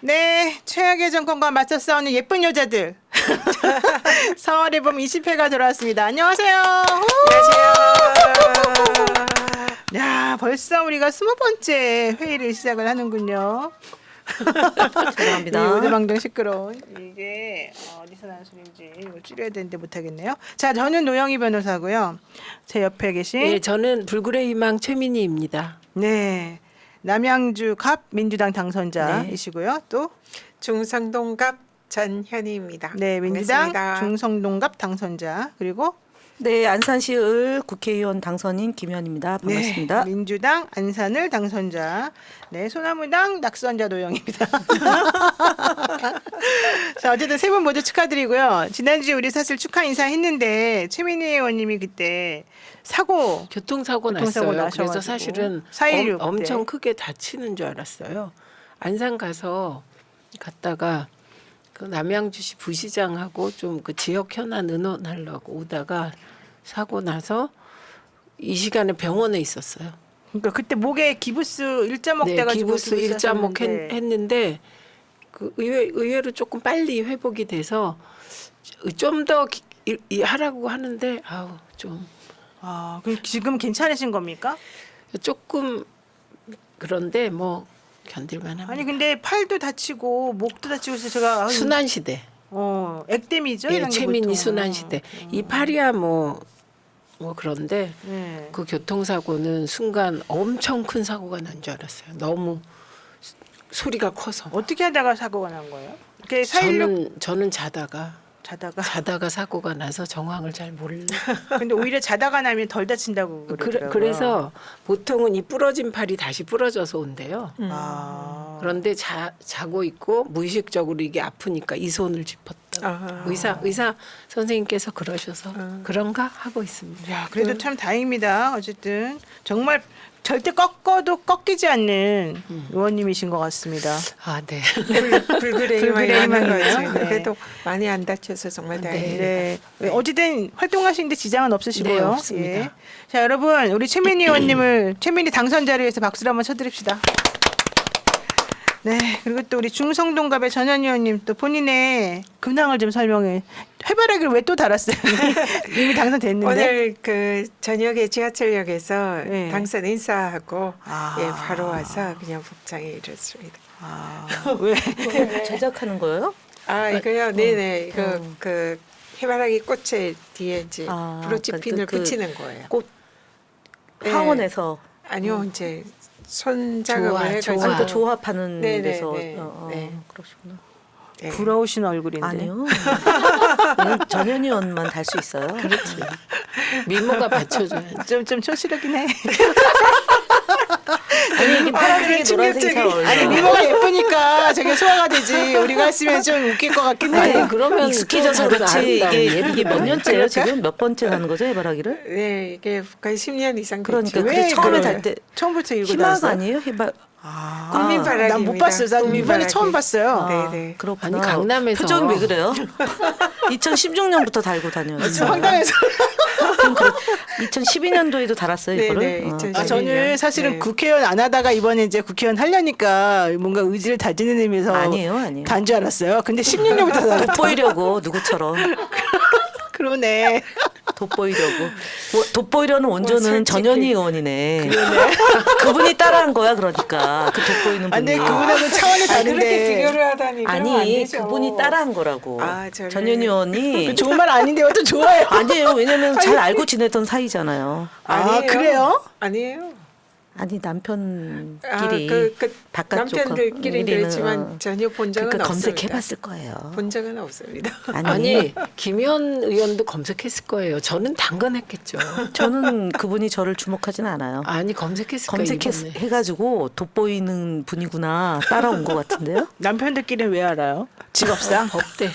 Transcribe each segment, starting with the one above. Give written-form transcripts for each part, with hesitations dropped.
네, 최악의 정권과 맞서 싸우는 예쁜 여자들. 서울의 봄 20회가 돌아왔습니다. 안녕하세요. 안녕하세요. 야, 벌써 우리가 20번째 회의를 시작을 하는군요. 죄송합니다. 오늘 방송 시끄러운 이게 어디서 나는 소리인지 이거 줄여야 되는데 못하겠네요. 자, 저는 노영희 변호사고요. 제 옆에 계신 네, 저는 불굴의 희망 최민희입니다. 네, 남양주 갑 민주당 당선자이시고요. 또 중성동갑 전현희입니다. 네, 민주당 반갑습니다. 중성동갑 당선자 그리고 네, 안산시을 국회의원 당선인 김현입니다. 반갑습니다. 네, 민주당 안산을 당선자, 네, 소나무당 낙선자 노영입니다. 자, 어쨌든 세 분 모두 축하드리고요. 지난주에 우리 사실 축하 인사했는데 최민희 의원님이 그때 교통사고 교통사고 났어요. 나셔가지고 그래서 사실은 4.16 때. 엄청 크게 다치는 줄 알았어요. 안산 갔다가 그 남양주시 부시장하고 좀 그 지역 현안 의논하려고 오다가 사고 나서 이 시간에 병원에 있었어요. 그러니까 그때 목에 기부스 1.5 네, 돼가지고 기부스 1.5 했는데 그 의외로 조금 빨리 회복이 돼서 좀 더 하라고 하는데 좀 그럼 지금 괜찮으신 겁니까? 조금 그런데 뭐 견딜만 합니다. 아니 근데 팔도 다치고 목도 다치고 해서 제가 순환시대. 액땜이죠. 예, 이런 게 최민희 보통. 순환시대. 이 팔이야 뭐 그런데 네. 그 교통사고는 순간 엄청 큰 사고가 난 줄 알았어요. 너무 소리가 커서. 어떻게 하다가 사고가 난 거예요? 이렇게 4.16 저는 자다가 사고가 나서 정황을 잘 몰라. 근데 오히려 자다가 나면 덜 다친다고 그러더라고요. 그래서 보통은 이 부러진 팔이 다시 부러져서 온대요. 그런데 자고 있고 무의식적으로 이게 아프니까 이 손을 짚었다. 의사 선생님께서 그러셔서 그런가 하고 있습니다. 야, 그래도 참 다행입니다. 어쨌든 정말 절대 꺾어도 꺾이지 않는 의원님이신 것 같습니다. 네. 불굴의 불굴의 희망이네요. 희망이네요. 네. 그래도 많이 안 다쳐서 정말 다행입니다. 네. 어쨌든 활동하시는데 지장은 없으시고요. 네, 없습니다. 예. 자, 여러분 우리 최민희 의원님을 최민희 당선자를 위해서 박수를 한번 쳐드립시다. 네, 그리고 또 우리 중성동갑의 전현희 의원님 또 본인의 근황을 좀 설명해. 해바라기를 왜 또 달았어요? 이미 당선됐는데. 오늘 그 저녁에 지하철역에서 네. 당선 인사하고 바로 와서 그냥 복장에 이렇습니다. 왜? 제작하는 거예요? 이거요? 네네. 그 해바라기 꽃의 뒤에 이제 브로치핀을 그 붙이는 거예요. 꽃 네. 학원에서 아니요, 이제 손 작업을 해가지고. 그 조합하는 네, 네, 데서 네, 네. 그러시구나. 네. 부러우신 얼굴인데. 아니요. 전현희 의원만 달 수 있어요. 그렇지. 미모가 받쳐줘야지. 좀 촌스럽긴 해. 아니 이게 파란색이 노란색이 잘 어울려. 아니 미모가 예쁘니까 저게 소화가 되지. 우리가 했으면 좀 웃길 것 같긴 해. 아니 그러면 익숙해져서 또 그렇지 아름다운 이게 몇 년째예요 지금? 몇 번째 하는 거죠 해바라기를? 네, 이게 거의 10년 이상 그러니까 됐죠. 그게 처음에 달 때 처음부터 읽고 희망 나왔어요? 아니에요? 국민바라기입니다. 난 못 봤어요. 난 이번에 국민바라기. 처음 봤어요. 네네. 그렇구나. 아니, 강남에서. 표정이 왜 그래요? 2016년부터 달고 다녀요. 좀 황당해서. 2012년도에도 달았어요 네, 이거를. 네, 2012 저는 사실은 네. 국회의원 안 하다가 이번에 이제 국회의원 하려니까 뭔가 의지를 다지는 의미에서 아니에요. 단 줄 알았어요. 근데 16년부터 달았다. 돋보이려고 누구처럼 그러네. 돋보이려고. 돋보이려는 원조는 솔직히. 전현희 의원이네. 그분이 따라한 거야 그러니까 그 돋보이는 분이. 근데 그분하고는 차원이 그렇게 다른데. 비교를 하다니 그러면 안 아니 되죠. 그분이 따라한 거라고. 저를- 전현희 의원이 좋은 말 아닌데 왜 또 좋아요? 아니에요. 왜냐면 잘 알고 지내던 사이잖아요. 아니에요. 그래요? 아니에요. 아니 남편끼리 그 바깥쪽 남편들끼리는 우리는, 그렇지만 전혀 본 적은 그러니까 없습니다. 검색해봤을 거예요. 본 적은 없습니다. 아니 김현 의원도 검색했을 거예요. 저는 당근했겠죠. 저는 그분이 저를 주목하진 않아요. 아니 검색했을 거예요. 이번에. 검색해가지고 돋보이는 분이구나 따라온 것 같은데요. 남편들끼리는 왜 알아요? 직업상? 법대.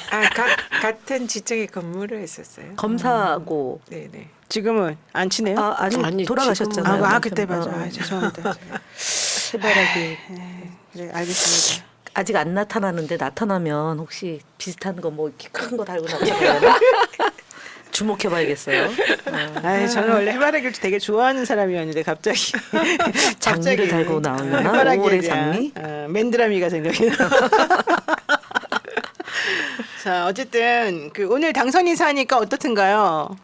같은 지청에 근무를 했었어요. 검사고 네네. 지금은 안 친해요? 아니 돌아가셨잖아요. 그때 남편. 맞아. 죄송합니다. 해바라기 네, 알겠습니다. 아직 안 나타나는데 나타나면 혹시 비슷한 거 뭐 이렇게 큰 거 달고 나타나요? 주목해봐야겠어요. 저는 원래 해바라기를 되게 좋아하는 사람이었는데 갑자기 장미를 달고 나오려나? 해바라기에 5월의 대한, 장미? 맨드라미가 생각이 나. 자, 어쨌든 그 오늘 당선 인사하니까 어떻든가요?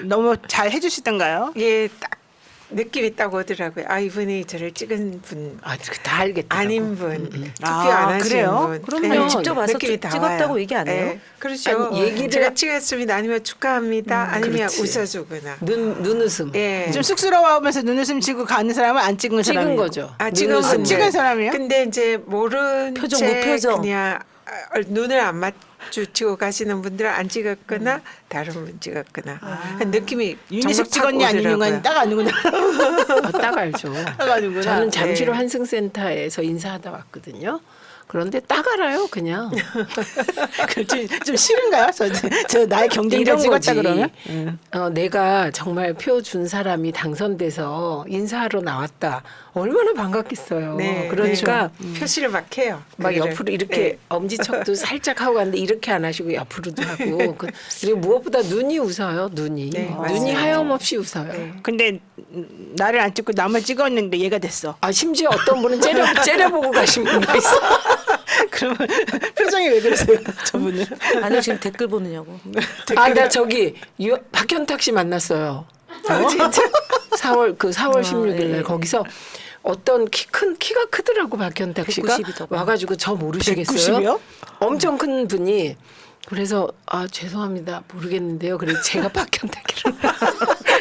너무 잘 해주시던가요? 예, 딱 느낌이 딱 오더라고요. 아, 이분이 저를 찍은 분 다 알겠다. 아닌 분, 투표 아, 안 하신 그래요? 분. 그러면 직접 와서 느낌이 다 찍었다고 와요. 얘기 안 해요? 예, 그렇죠. 아니, 얘기를- 제가 찍었습니다. 아니면 축하합니다. 아니면 그렇지. 웃어주거나. 눈웃음. 예. 좀 쑥스러워하면서 눈웃음 치고 가는 사람은 안 찍은 찍은 사람이고. 거죠. 아, 지금 눈웃음. 찍은 사람이요? 근데 이제 모른 표정, 채 무표정. 그냥 눈을 안 마주치고 가시는 분들은 안 찍었거나 다른 분 찍었거나 느낌이 윤희숙 정말 찍었니 팍 아니면 오더라고요. 딱 아는구나. 딱 알죠. 딱 아는구나. 저는 잠시로 네. 한승센터에서 인사하다 왔거든요. 그런데 딱 알아요, 그냥. 좀 싫은가요? 저 나의 경쟁자 이런 찍었다 거지. 그러면? 내가 정말 표 준 사람이 당선돼서 인사하러 나왔다. 얼마나 반갑겠어요. 네, 그러니까 표시를 막 해요. 막 그거를. 옆으로 이렇게 네. 엄지척도 살짝 하고 갔는데 이렇게 안 하시고 옆으로도 하고 그리고 무엇보다 눈이 웃어요. 눈이 네, 눈이 맞아요. 하염없이 웃어요. 네. 근데 나를 안 찍고 남을 찍었는데 얘가 됐어. 아 심지어 어떤 분은 째려보고 가신 분도 있어. 그러면 표정이 왜 그러세요, 저분은? 아니 지금 댓글 보느냐고. 아 나 저기 박현탁 씨 만났어요. 진짜? 4월 16일 날 예. 거기서 어떤 키가 크더라고 박현탁 씨가 190이더라고요. 와가지고 저 모르시겠어요? 190 이요? 엄청 큰 분이 그래서 아 죄송합니다 모르겠는데요. 그래서 제가 박현탁이라고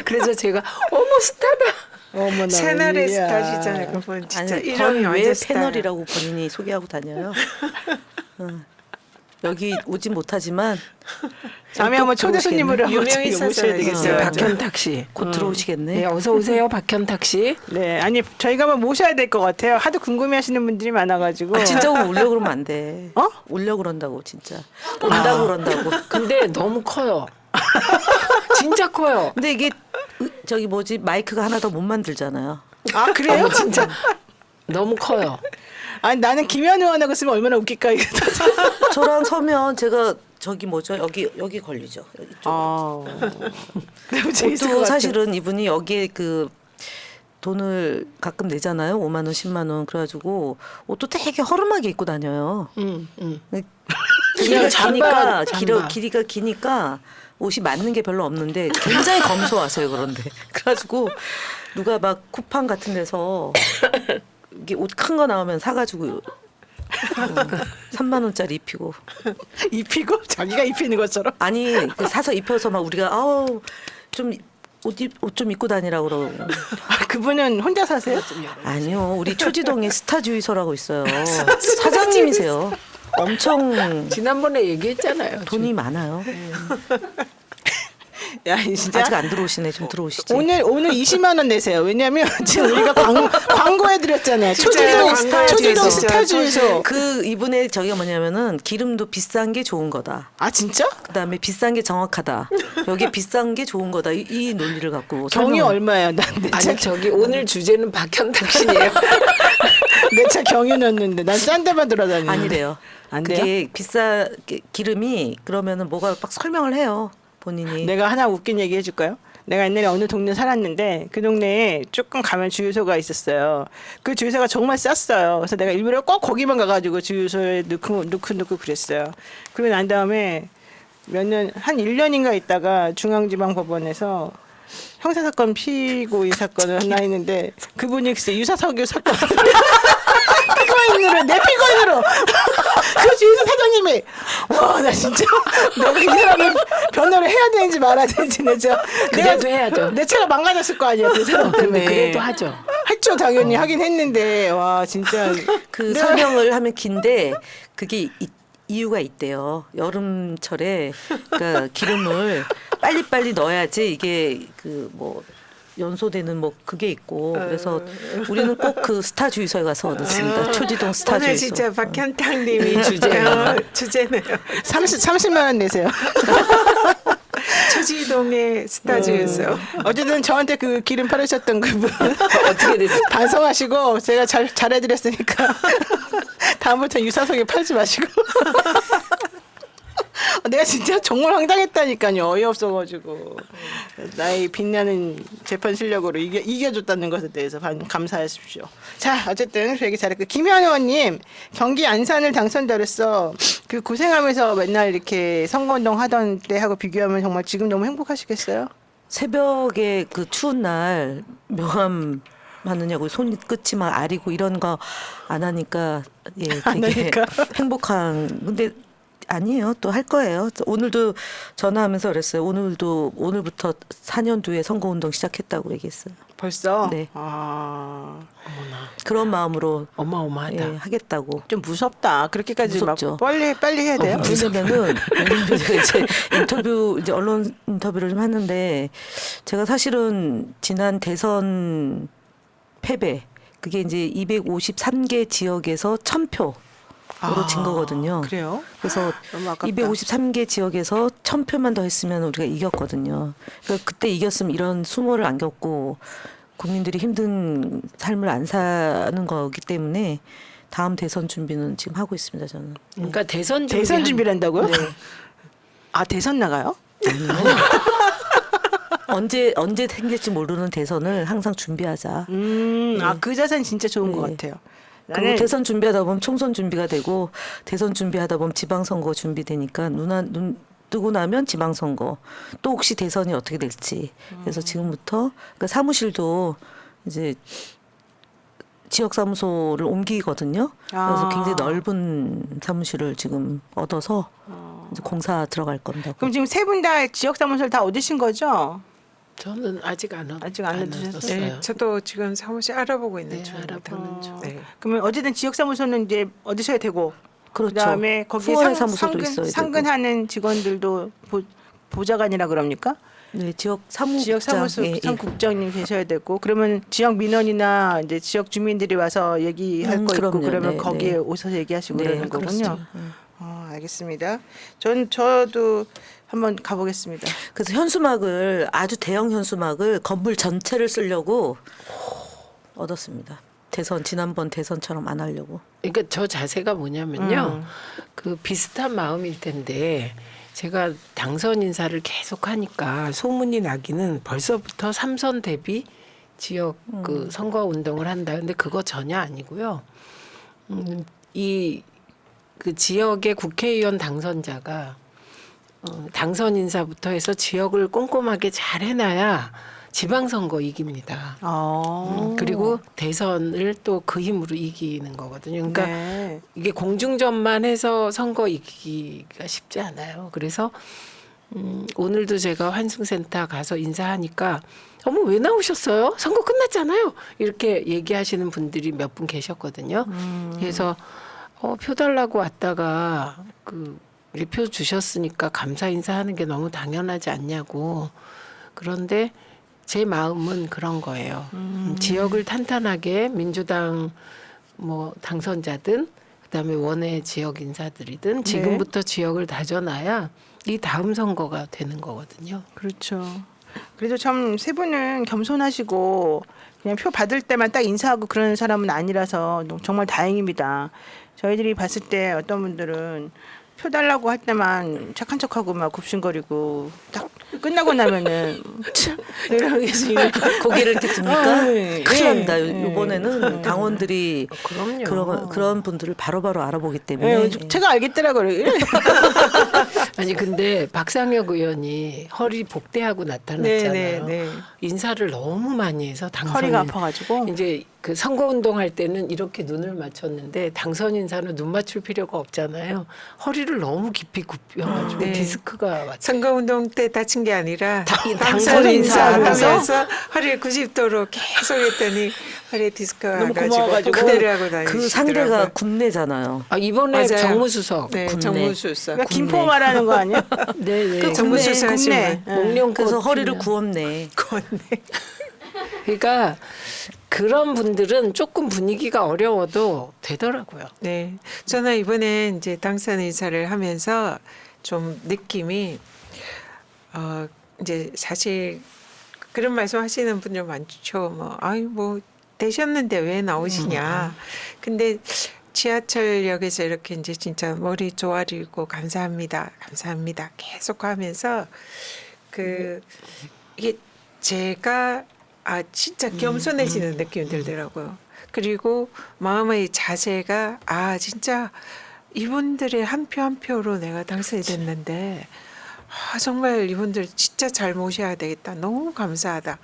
그래서 제가 어머 스타다. 어머나. 채널의 웬일이야. 스타시잖아요. 그분 진짜 아니 이름이 거의 왜 완전 스타예요. 패널이라고 본인이 소개하고 다녀요? 여기 오진 못하지만 다음에 한번 초대 손님으로 한번 유명인 저기 모셔야 사잖아요. 되겠어요. 네, 박현탁 씨. 곧 들어오시겠네. 네, 어서 오세요 박현탁 씨. 네, 아니 저희가 한번 모셔야 될 것 같아요. 하도 궁금해하시는 분들이 많아가지고. 진짜 오려 그러면 안 돼. 어? 오려 그런다고 진짜. 온다고 그런다고. 근데 너무 커요. 진짜 커요. 근데 이게 저기 뭐지 마이크가 하나 더 못 만들잖아요. 아 그래요? 진짜 너무 커요. 아니 나는 김현 의원하고 쓰면 얼마나 웃길까 이거. 저랑 서면 제가 저기 뭐죠 여기 걸리죠. 이쪽. 아. 그럼 재밌을 것 옷도 같아. 사실은 이분이 여기에 그 돈을 가끔 내잖아요. 5만 원, 10만 원. 그래가지고 옷도 되게 허름하게 입고 다녀요. 길이가 기니까 잠바. 길이가 기니까 옷이 맞는 게 별로 없는데 굉장히 검소하세요. 그런데 그래가지고 누가 막 쿠팡 같은 데서 이게 옷 큰 거 나오면 사가지고 3만 원짜리 입히고 입히고 자기가 입히는 것처럼. 아니 그 사서 입혀서 막 우리가 아우 좀 옷 좀 입고 다니라고 그러고 아, 그분은 혼자 사세요? 아니요 우리 초지동에 스타 주유소라고 있어요. 사장님이세요. 엄청 지난번에 얘기했잖아요. 돈이 많아요. 야 진짜. 아직 안 들어오시네. 좀 들어오시지. 오늘 20만 원 내세요. 왜냐면 지금 우리가 광고해 드렸잖아요. 진짜요? 초지동 진짜. 스타 주유소. 그 이분의 저기가 뭐냐면은 기름도 비싼 게 좋은 거다. 아 진짜? 그다음에 비싼 게 정확하다. 여기 비싼 게 좋은 거다. 이 논리를 갖고 경이 설명을- 얼마예요? 난내차 아니 저기 오늘 주제는 박현탁 씨예요. 내차 경유 넣었는데 난 싼 데만 돌아다니는. 아니래요. 안 돼요? 그게 비싸 기름이 그러면은 뭐가 막 설명을 해요. 본인이. 내가 하나 웃긴 얘기 해줄까요? 내가 옛날에 어느 동네 살았는데 그 동네에 조금 가면 주유소가 있었어요. 그 주유소가 정말 쌌어요. 그래서 내가 일부러 꼭 거기만 가가지고 주유소에 넣고 그랬어요. 그러고 난 다음에 한 1년인가 있다가 중앙지방법원에서 형사사건 피고인 사건을 하나 했는데 그분이 글쎄 유사석유 사건 피고인으로 내 피고인으로 그 주유소 사장님이 와 나 진짜 내가 이 사람을 변호를 해야 되는지 말아야 되는지 그래도 해야죠. 내 차가 망가졌을 거 아니야 그 사람 근데 때문에 그래도 하죠. 했죠 당연히 하긴 했는데 와 진짜 그 내가- 설명을 하면 긴데 그게 이유가 있대요. 여름철에 그러니까 기름을 빨리빨리 넣어야지 이게 그 뭐 연소되는 뭐 그게 있고 그래서 우리는 꼭 그 스타 주유소에 가서 넣습니다. 초지동 스타 오늘 주유소. 진짜 박현탁님이 주제네요. 30만 원 내세요. 초지동의 스타 주유소. 어쨌든 저한테 그 기름 팔으셨던 그분 어떻게 됐어요? 반성하시고 제가 잘해드렸으니까 다음부터 유사석에 팔지 마시고 내가 진짜 정말 황당했다니까요. 어이없어가지고 나의 빛나는 재판 실력으로 이겨줬다는 것에 대해서 감사하십시오. 자, 어쨌든 그 얘기 잘했고 김현 의원님 경기 안산을 당선자로서 그 고생하면서 맨날 이렇게 선거운동 하던 때하고 비교하면 정말 지금 너무 행복하시겠어요? 새벽에 그 추운 날 명함 하느냐고 손끝이 막 아리고 이런 거 안 하니까 예 안 되게 하니까. 행복한. 근데 아니에요. 또 할 거예요. 오늘도 전화하면서 그랬어요. 오늘부터 4년 뒤에 선거운동 시작했다고 얘기했어요. 벌써? 네. 아, 그런 마음으로 어마어마하다. 예, 하겠다고. 좀 무섭다. 그렇게까지 무섭죠. 막 빨리 해야 돼요? 왜냐면은 제가 이제 이제 언론 인터뷰를 좀 하는데 제가 사실은 지난 대선 패배 그게 이제 253개 지역에서 1000표로 진 거거든요. 그래요? 그래서 너무 아깝다. 253개 지역에서 1000표만 더 했으면 우리가 이겼거든요. 그러니까 그때 이겼으면 이런 수모를 안 겪고 국민들이 힘든 삶을 안 사는 거기 때문에 다음 대선 준비는 지금 하고 있습니다. 저는. 그러니까 대선 준비를 한다고요? 네. 아, 대선 나가요? 언제 생길지 모르는 대선을 항상 준비하자. 아, 그 자세는 진짜 좋은 것 네. 같아요. 그리고 대선 준비하다 보면 총선 준비가 되고 대선 준비하다 보면 지방선거 준비되니까 눈 뜨고 나면 지방선거 또 혹시 대선이 어떻게 될지 그래서 지금부터 그 사무실도 이제 지역 사무소를 옮기거든요. 그래서 아. 굉장히 넓은 사무실을 지금 얻어서 이제 공사 들어갈 겁니다. 그럼 지금 세 분 다 지역 사무소를 다 얻으신 거죠? 저는 아직 안 얻으셨어요? 얻었어요. 네, 저도 지금 사무실 알아보고 있는 네, 중입니다. 알아보는 중. 네. 그러면 어쨌든 지역 사무소는 이제 얻으셔야 되고 그렇죠. 그다음에 거기에 후원의 사무소도 있어야 되고. 상근하는 직원들도 보좌관이라 그럽니까? 네, 지역 사무국장, 지역 사무소 예, 예. 국장님 계셔야 되고 그러면 지역 민원이나 이제 지역 주민들이 와서 얘기할 거 있고 그럼요. 그러면 네, 거기에 네. 오셔서 얘기하시고 네, 그러는 거군요. 그렇죠. 알겠습니다. 저도 한번 가보겠습니다. 그래서 현수막을 아주 대형 현수막을 건물 전체를 쓰려고 얻었습니다. 지난번 대선처럼 안 하려고. 그러니까 저 자세가 뭐냐면요. 그 비슷한 마음일 텐데 제가 당선 인사를 계속 하니까 소문이 나기는 벌써부터 3선 대비 지역 그 선거 운동을 한다. 근데 그거 전혀 아니고요. 이 그 지역의 국회의원 당선자가 당선 인사부터 해서 지역을 꼼꼼하게 잘 해놔야 지방선거 이깁니다. 그리고 대선을 또 그 힘으로 이기는 거거든요. 그러니까 네. 이게 공중전만 해서 선거 이기기가 쉽지 않아요. 그래서 오늘도 제가 환승센터 가서 인사하니까 어머 왜 나오셨어요? 선거 끝났잖아요. 이렇게 얘기하시는 분들이 몇 분 계셨거든요. 그래서 표 달라고 왔다가 표 주셨으니까 감사 인사하는 게 너무 당연하지 않냐고. 그런데 제 마음은 그런 거예요. 지역을 탄탄하게 민주당 당선자든 그다음에 원외 지역 인사들이든 지금부터 지역을 다져놔야 이 다음 선거가 되는 거거든요. 그렇죠. 그래도 참 세 분은 겸손하시고 그냥 표 받을 때만 딱 인사하고 그러는 사람은 아니라서 정말 다행입니다. 저희들이 봤을 때 어떤 분들은 표 달라고 할 때만 착한 척하고 막 굽신거리고 딱 끝나고 나면은 이렇게 고개를 이렇게 듭니까? 네. 큰일 납니다. 네. 이번에는 당원들이 그럼요. 그런 분들을 바로바로 알아보기 때문에 제가 알겠더라고요. 아니 근데 박상혁 의원이 허리 복대하고 나타났잖아요. 네. 인사를 너무 많이 해서 당선 허리가 아파가지고 이제 그 선거운동 할 때는 이렇게 눈을 맞췄는데 당선 인사는 눈 맞출 필요가 없잖아요. 허리를 너무 깊이 굽혀가지고 네. 디스크가 왔죠. 선거운동 때 다친 게 아니라 당선 당선 인사하면서 인사하면서 허리를 90도로 계속 했더니 허리에 디스크가 너무 와가지고 고마워가지고 그대로 하고 다니시더라고요. 그 상대가 굽내잖아요. 이번에 맞아요. 정무수석. 네, 군내. 정무수석. 그러니까 김포 말하는 거 아니야? 네네. 정무수석 하신 분. 목련꽃 그래서 허리를 피면. 구웠네. 그러니까 그런 분들은 조금 분위기가 어려워도 되더라고요. 네, 저는 이번에 이제 당선 인사를 하면서 좀 느낌이 이제 사실 그런 말씀하시는 분들 많죠. 뭐 되셨는데 왜 나오시냐. 근데 지하철역에서 이렇게 이제 진짜 머리 조아리고 감사합니다, 감사합니다 계속 하면서 그 이게 제가 진짜 겸손해지는 느낌이 들더라고요. 그리고 마음의 자세가 진짜 이분들의 한 표 한 표로 내가 당선이 됐는데 정말 이분들 진짜 잘 모셔야 되겠다. 너무 감사하다.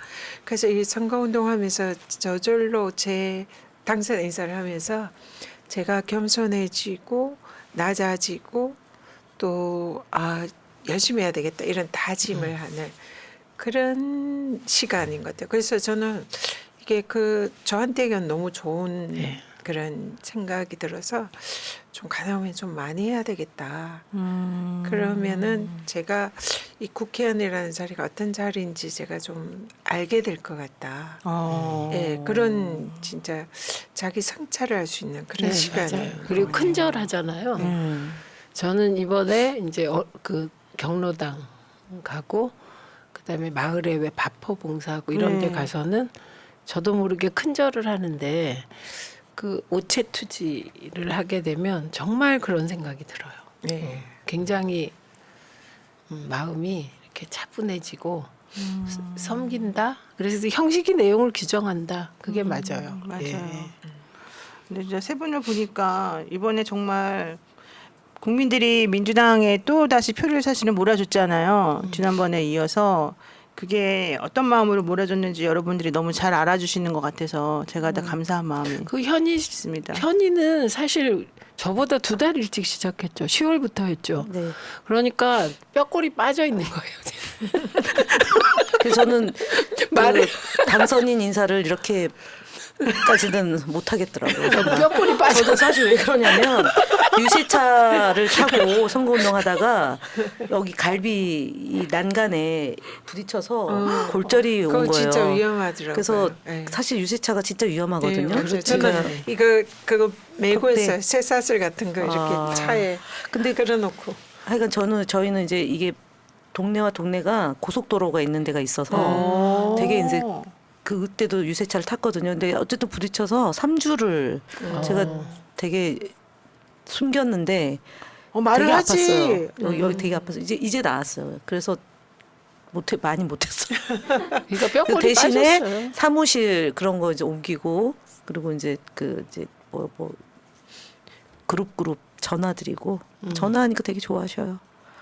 그래서 이 선거운동하면서 저절로 제 당선 인사를 하면서 제가 겸손해지고 낮아지고 또 열심히 해야 되겠다 이런 다짐을 하는 그런 시간인 것 같아요. 그래서 저는 이게 저한테는 너무 좋은 그런 생각이 들어서 좀 가능하면 좀 많이 해야 되겠다. 그러면은 제가 이 국회의원이라는 자리가 어떤 자리인지 제가 좀 알게 될 것 같다. 예, 그런 진짜 자기 성찰을 할 수 있는 그런 시간이. 맞아요. 그리고 큰절 하잖아요. 저는 이번에 이제 그 경로당 가고 그다음에 마을에 왜 바포 봉사하고 이런 데 가서는 저도 모르게 큰절을 하는데 그 오체 투지를 하게 되면 정말 그런 생각이 들어요. 네. 굉장히 마음이 이렇게 차분해지고 섬긴다. 그래서 형식이 내용을 규정한다. 그게 맞아요. 맞아요. 예. 근데 진짜 세 분을 보니까 이번에 정말 국민들이 민주당에 또 다시 표를 사실은 몰아줬잖아요. 지난번에 이어서 그게 어떤 마음으로 몰아줬는지 여러분들이 너무 잘 알아주시는 것 같아서 제가 다 감사한 마음이 그 있습니다. 현이는 사실 저보다 2달 일찍 시작했죠. 10월부터 했죠. 네. 그러니까 뼈골이 빠져 있는 거예요. 그래서 저는 말을- 당선인 인사를 이렇게까지는 못 하겠더라고요. 뼈골이 빠져. 저도 사실 왜 그러냐면 유세차를 타고 선거운동하다가 여기 갈비 이 난간에 부딪혀서 골절이 온 그거 거예요. 진짜 위험하더라고요. 그래서 네. 사실 유세차가 진짜 위험하거든요. 네, 맞아요. 제가 저는 그거 메고 그때- 했어요. 쇠사슬 같은 거 이렇게 차에 근데 끌어놓고. 하여간 저희는 이제 이게 동네와 동네가 고속도로가 있는 데가 있어서 되게 이제 그때도 유세차를 탔거든요. 근데 어쨌든 부딪혀서 3주를 제가 되게 숨겼는데 말을 되게 하지. 아팠어요. 여기 되게 아파서 이제 나았어요. 그래서 많이 못했어요. 그러니까 그 뼈골이 대신에 빠졌어요. 사무실 그런 거 이제 옮기고 그리고 이제 뭐 그룹 전화드리고 전화하니까 되게 좋아하셔요.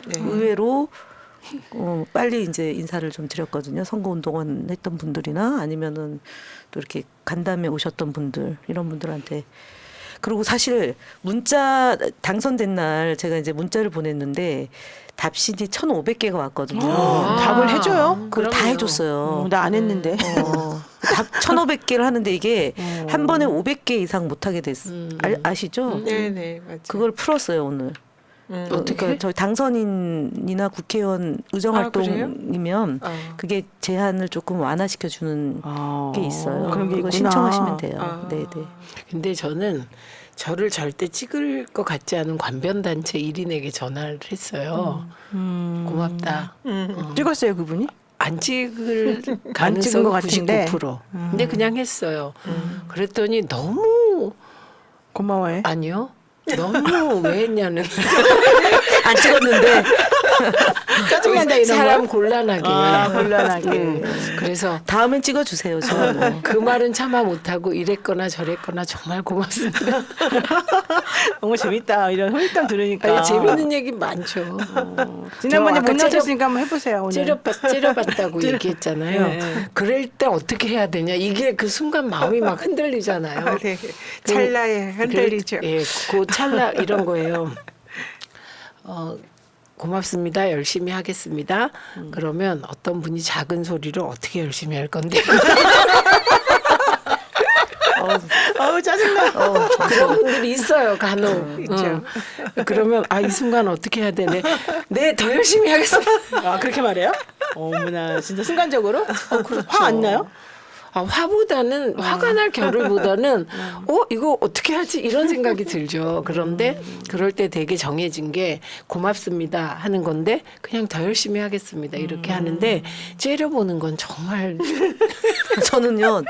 네. 의외로 빨리 이제 인사를 좀 드렸거든요. 선거운동원 했던 분들이나 아니면은 또 이렇게 간담회 오셨던 분들 이런 분들한테. 그리고 사실 문자 당선된 날 제가 이제 문자를 보냈는데 답신이 1,500개가 왔거든요. 답을 해줘요? 그걸 다 그럼요. 해줬어요. 나 안 했는데. 답 1,500개를 하는데 이게 한 번에 500개 이상 못하게 아시죠? 네네 맞아요. 그걸 풀었어요 오늘. 어떻게? 그러니까 저희 당선인이나 국회의원 의정 활동이면 그게 제한을 조금 완화시켜 주는 게 있어요. 그런 게 그거 있구나. 신청하시면 돼요. 네. 근데 저는 저를 절대 찍을 것 같지 않은 관변단체 1인에게 전화를 했어요. 고맙다. 찍었어요 그분이? 안 찍을 찍은 것 가능성 같은데. 99%. 근데 그냥 했어요. 그랬더니 너무 고마워해. 아니요. 너무 왜 했냐는 안 찍었는데 짜증난다 이런 사람 거. 곤란하게. 곤란하게. 그래서 다음엔 찍어주세요. 저 뭐. 그 말은 참아 못하고 이랬거나 저랬거나 정말 고맙습니다. 너무 재밌다. 이런 후일담 들으니까. 아니, 재밌는 얘기 많죠. 지난번에 저 아까 못 나오셨으니까 한번 해보세요 오늘. 찌려봤다고 얘기했잖아요. 네. 그럴 때 어떻게 해야 되냐. 이게 그 순간 마음이 막 흔들리잖아요. 네. 찰나에 흔들리죠. 예, 그 찰나 이런 거예요. 고맙습니다. 열심히 하겠습니다. 그러면 어떤 분이 작은 소리로 어떻게 열심히 할 건데. 짜증나. 그런 분들이 있어요. 간혹. 그러면 이 순간 어떻게 해야 되네. 네, 더 열심히 하겠습니다. 그렇게 말해요? 어머나 진짜 순간적으로? 화 안 나요? 화보다는 화가 날 겨를보다는 이거 어떻게 하지 이런 생각이 들죠. 그런데 그럴 때 되게 정해진 게 고맙습니다 하는 건데 그냥 더 열심히 하겠습니다 이렇게 하는데 째려보는 건 정말 저는요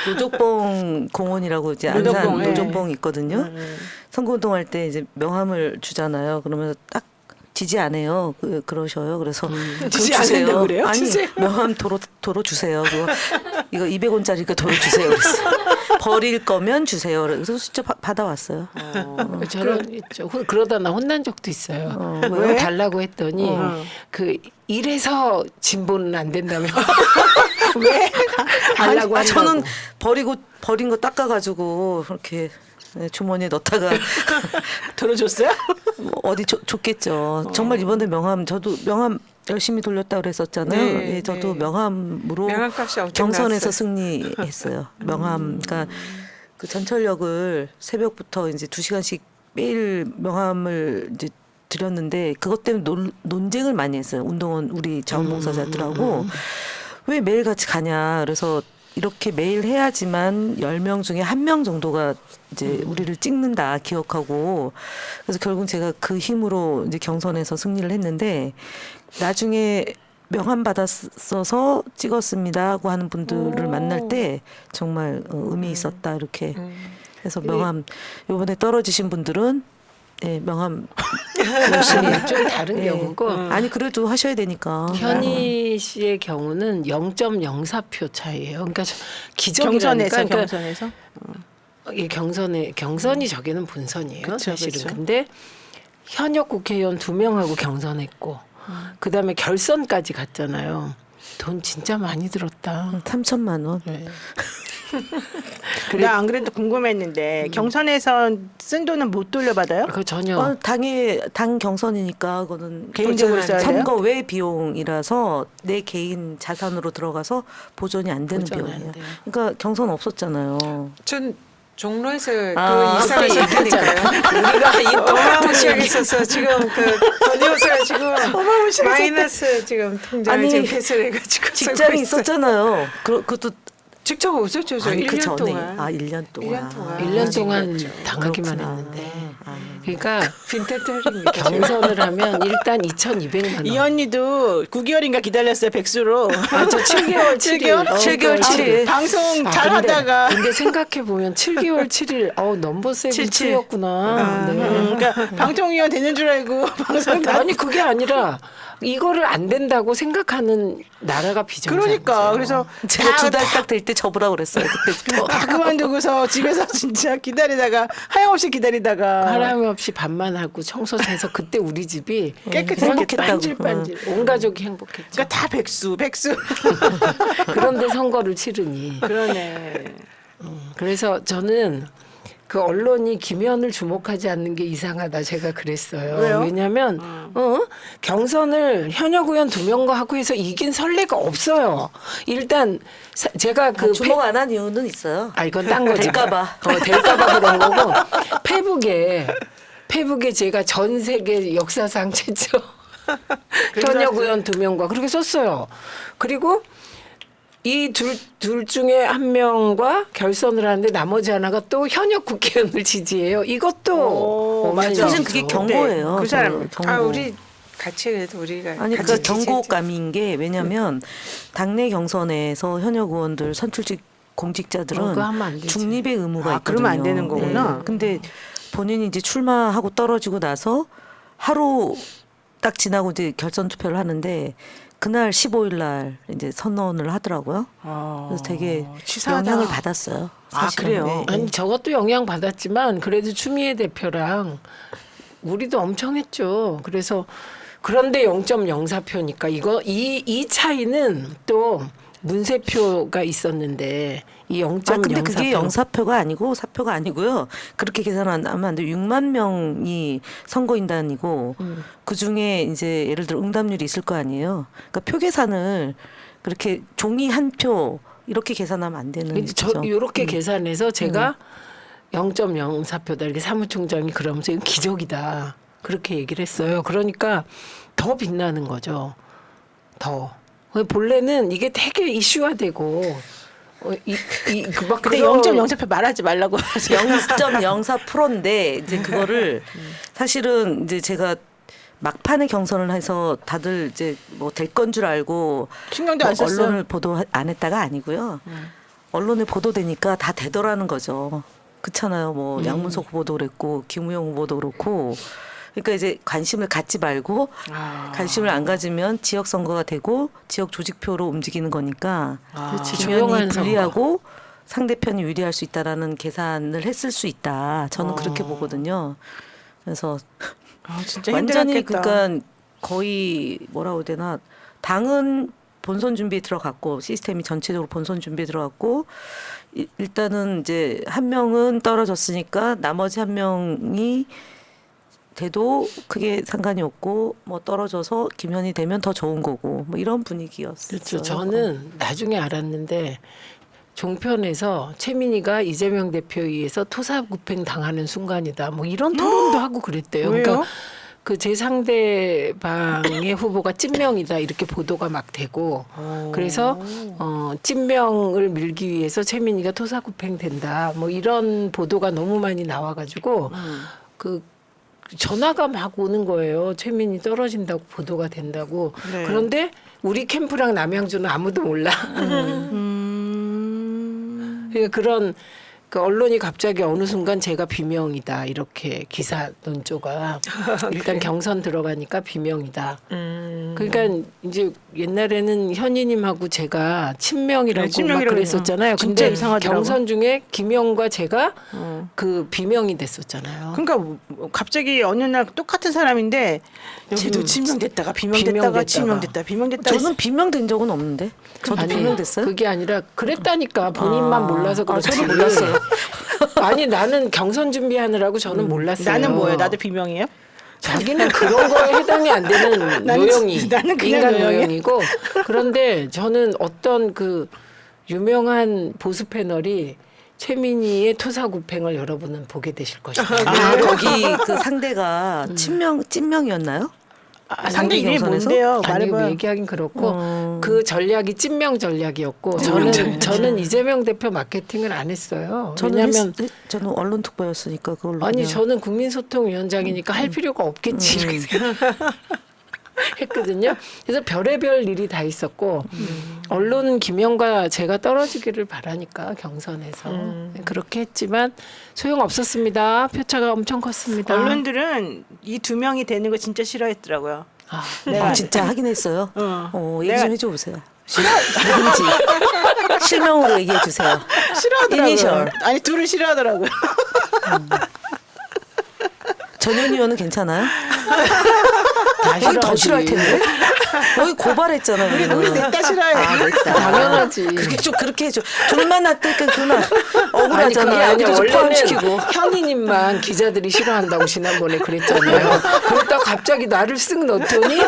노족봉 공원이라고 이제 노족봉, 안산 예. 노족봉 있거든요. 선거운동할 때 이제 명함을 주잖아요. 그러면서 딱 지지 안 해요. 그러셔요. 그래서 그거 지지 안 주세요. 한다고 그래요? 아니 주세요. 명함 도로 주세요. 그거 이거 200원짜리니까 도로 주세요. 그랬어. 버릴 거면 주세요. 그래서 진짜 받아왔어요. 저런 있죠. 그러다 나 혼난 적도 있어요. 왜? 달라고 했더니 그 이래서 진보는 안 된다며. 왜? 달라고 한다고. 저는 버린 거 닦아가지고 그렇게 주머니에 넣다가 들어줬어요? 뭐 어디 줬겠죠. 정말 이번에 저도 명함 열심히 돌렸다 그랬었잖아요. 네, 예, 저도 네. 명함으로 명함값이 엄청 경선에서 났어요. 승리했어요. 명함, 그러니까 그 전철역을 새벽부터 이제 2시간씩 매일 명함을 이제 드렸는데 그것 때문에 논쟁을 많이 했어요. 운동원 우리 자원봉사자들하고 왜 매일 같이 가냐. 그래서 이렇게 매일 해야지만 10명 중에 1명 정도가 이제 우리를 찍는다 기억하고 그래서 결국 제가 그 힘으로 이제 경선에서 승리를 했는데 나중에 명함 받았어서 찍었습니다 하고 하는 분들을 만날 때 정말 의미 있었다 이렇게 해서 명함 이번에 떨어지신 분들은 네, 명함 열심히 좀 다른 예. 경우고 아니 그래도 하셔야 되니까 현희 씨의 경우는 0.04표 차이예요. 그러니까 경선에서 기적이라니까. 그러니까 경선에서. 이 경선이 저기는 본선이에요. 그쵸, 사실은. 그쵸. 근데 현역 국회의원 2명하고 경선했고 그다음에 결선까지 갔잖아요. 돈 진짜 많이 들었다. 3천만 원. 네. 나 안 그래도 궁금했는데 경선에서 쓴 돈은 못 돌려받아요? 그 전혀 당 경선이니까 그거는 개인적으로 써야 돼요? 선거 외 비용이라서 내 개인 자산으로 들어가서 보존이 안 되는 보존 안 비용이에요. 돼요. 그러니까 경선 없었잖아요. 전 종로에서 아, 그 이사를 했으니까요. 우리가 이 어마무시하게 있어서 지금 그 돈이어서 지금 마이너스 지금 통장을 아니, 지금 폐쇄해가지고 직장이 있었잖아요. 그것도 직접 없었죠. 저 아니, 1년 그 전에 동안. 1년 동안. 1년 동안. 1년 동안 그렇죠. 당하기만 그렇구나. 했는데. 아. 그러니까 빈털털입니다. 경선을 하면 일단 2,200만 원. 이 언니도 9개월인가 기다렸어요 백수로. 저 7개월 7일. 7개월 7일. 방송 잘 하다가. 근데 생각해 보면 7개월 7일. 넘버 세븐 2였구나. 네. 그러니까 방통위원 되는 줄 알고 방송 다. 아니 그게 아니라 이거를 안 된다고 생각하는 나라가 비정상이죠. 그러니까 그래서 제가 2달 딱 될 때 접으라 그랬어요. 그때부터. 다 그만두고서 집에서 진짜 기다리다가 하염없이 기다리다가 하람 없이 밥만 하고 청소해서 그때 우리 집이 깨끗했겠다. 반질반질. 온 가족이 행복했죠. 그러니까 다 백수. 그런데 선거를 치르니. 그러네. 그래서 저는 그 언론이 김현을 주목하지 않는 게 이상하다. 제가 그랬어요. 왜요? 왜냐하면 경선을 현역 의원 2명과 하고 해서 이긴 선례가 없어요. 일단 제가 그 주목 안 한 이유는 있어요. 이건 딴 거지. 될까봐. 될까봐 그런 거고. 페북에 제가 전 세계 역사상 최초 현역 의원 2명과 그렇게 썼어요. 그리고 이 둘 중에 한 명과 결선을 하는데 나머지 하나가 또 현역 국회의원을 지지해요. 이것도 맞아. 사실 그게 경고예요. 그 사람. 경고. 우리 같이 해도 우리가 아니 같이 그러니까 경고감인 게 왜냐하면 당내 경선에서 현역 의원들 선출직 공직자들은 그거 하면 안 되지. 중립의 의무가 있거든요. 그러면 안 되는 거구나. 근데 본인이 이제 출마하고 떨어지고 나서 하루 딱 지나고 이제 결선 투표를 하는데 그날 15일 날 이제 선언을 하더라고요. 그래서 되게 치사하다. 영향을 받았어요. 사실은. 그래요? 네, 네. 아니 저것도 영향 받았지만 그래도 추미애 대표랑 우리도 엄청 했죠. 그래서 그런데 0.04표니까 이 차이는 또 문세표가 있었는데 이 0.04표. 근데 그게 0사표가 아니고 사표가 아니고요. 그렇게 계산하면 안 돼요. 6만 명이 선거인단이고 그 중에 이제 예를 들어 응답률이 있을 거 아니에요. 그러니까 표 계산을 그렇게 종이 한 표 이렇게 계산하면 안 되는 거죠. 이렇게 계산해서 제가 0.04표다 이렇게 사무총장이 그러면서 이건 기적이다 그렇게 얘기를 했어요. 그러니까 더 빛나는 거죠. 더. 본래는 이게 되게 이슈화되고 근데 0.04표 말하지 말라고 하세요. 0.04%인데 이제 그거를 사실은 이제 제가 막판에 경선을 해서 다들 이제 뭐 될 건 줄 알고 신경도 안 썼어요. 언론을 보도 안 했다가 아니고요. 언론에 보도되니까 다 되더라는 거죠. 그렇잖아요. 뭐 양문석 후보도 그랬고 김우영 후보도 그렇고. 그러니까 이제 관심을 갖지 말고 관심을 안 가지면 지역 선거가 되고 지역 조직표로 움직이는 거니까 그렇지, 김연이 조용한 불리하고 상대편이 유리할 수 있다라는 계산을 했을 수 있다. 저는 그렇게 보거든요. 그래서 진짜 완전히 힘들었겠다. 그러니까 거의 뭐라고 해야 되나 당은 본선 준비에 들어갔고 시스템이 전체적으로 본선 준비에 들어갔고 일단은 이제 한 명은 떨어졌으니까 나머지 한 명이 돼도 크게 상관이 없고 뭐 떨어져서 김현이 되면 더 좋은 거고 뭐 이런 분위기였어요. 그렇죠. 저는 나중에 알았는데 종편에서 최민희가 이재명 대표에 의해서 토사구팽 당하는 순간이다. 뭐 이런 토론도 하고 그랬대요. 왜요? 그러니까 그 제 상대방의 후보가 찐명이다 이렇게 보도가 막 되고 그래서 찐명을 밀기 위해서 최민희가 토사구팽 된다. 뭐 이런 보도가 너무 많이 나와가지고 그 전화가 막 오는 거예요. 최민희 떨어진다고 보도가 된다고. 네. 그런데 우리 캠프랑 남양주는 아무도 몰라. 그러니까 그런 그 언론이 갑자기 어느 순간 제가 비명이다 이렇게 기사 논조가 일단 경선 들어가니까 비명이다. 그러니까 이제 옛날에는 현희님하고 제가 친명이라고 네, 친명이라고 막 그랬었잖아요. 진짜 근데 이상하더라고. 경선 중에 김영과 제가 그 비명이 됐었잖아요. 그러니까 뭐 갑자기 어느 날 똑같은 사람인데 여기도 지명됐다가 비명됐다가 지명됐다 비명됐다. 저는 비명된 적은 없는데. 저도 아니, 비명됐어요? 그게 아니라 그랬다니까 본인만 몰라서 그렇지. 저는 몰랐어요. 아니 나는 경선 준비하느라고 저는 몰랐어요. 나는 뭐예요? 나도 비명이에요? 자기는 그런 거에 해당이 안 되는 노영이 나는 그냥 인간 노영이야. 노영이고 그런데 저는 어떤 그 유명한 보수 패널이 최민희의 토사구팽을 여러분은 보게 되실 것이다. 아, 거기 그 상대가 찐명이었나요? 상대 이름이 경선에서? 뭔데요? 아니 말해봐요. 얘기하긴 그렇고 그 전략이 찐명 전략이었고 저는 이재명 대표 마케팅을 안 했어요. 왜냐하면 저는 언론 특보였으니까 그걸로 아니 그냥. 저는 국민소통위원장이니까 할 필요가 없겠지 이렇게 했거든요. 그래서 별의별 일이 다 있었고 언론은 김영과 제가 떨어지기를 바라니까 경선에서 그렇게 했지만 소용 없었습니다. 표차가 엄청 컸습니다. 언론들은 이 두 명이 되는 거 진짜 싫어했더라고요. 아, 내가 진짜 하긴 했어요. 얘기 내가- 좀 해줘 보세요. 누군지 실명으로 얘기해 주세요. 싫어하더라고요. 이니셜. 아니 둘을 싫어하더라고요. 전현희 의원은 괜찮아요? 다 거기 더 싫어하지. 싫어할 텐데. 거기 고발했잖아. 우리 냈다 싫어해. 당연하지. 그렇게 좀 그렇게 해줘. 둘만 놨다니까 그만 아니 억울하잖아. 그게 아니라 여기도 좀 원래는 포함시키고. 현희님만 기자들이 싫어한다고 지난번에 그랬잖아요. 그러다 갑자기 나를 쓱 넣더니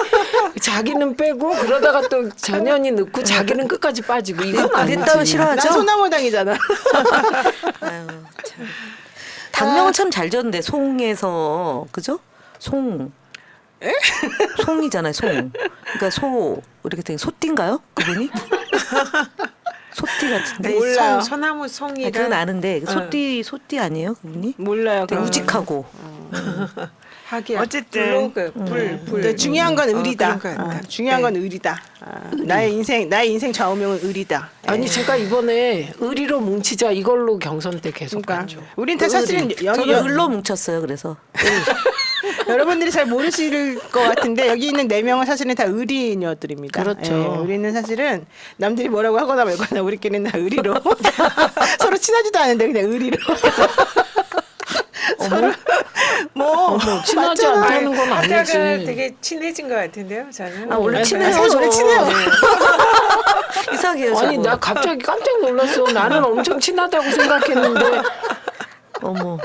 자기는 빼고 그러다가 또 전현희 넣고 자기는 끝까지 빠지고 이건 아니지. 그랬다면 난 싫어하죠? 소나무당이잖아. 아유, 참. 당명은 참 잘 지었는데 송에서 그죠? 송. 송이잖아요. 송. 그러니까 소 이렇게 된 소띠인가요? 그분이? 소띠 같은데. 네, 몰라요. 소나무 송이가 그건 아는데 소띠 아니에요? 그분이? 몰라요. 되게 그건. 우직하고. 하기야. 어쨌든. 블로그 불. 근데 중요한 건 의리다. 그런 거 같다. 중요한 네. 건 의리다. 나의 인생 좌우명은 의리다. 아니 제가 이번에 의리로 뭉치자 이걸로 경선 때 계속 그러니까 갔죠. 우린 다 사실은 저는 을로 뭉쳤어요. 그래서 여러분들이 잘 모르실 것 같은데 여기 있는 4명은 사실은 다 의리녀들입니다. 그렇죠. 예, 우리는 사실은 남들이 뭐라고 하거나 말거나 우리끼리는 다 의리로 서로 친하지도 않은데 그냥 의리로. 서로 뭐 친하지 맞잖아. 않다는 건 하다가 아니지. 되게 친해진 것 같은데요. 저는. 원래 네, 친해요. 사실 원래 친해요. 이상해요. 아니 저거. 나 갑자기 깜짝 놀랐어. 나는 엄청 친하다고 생각했는데 어머.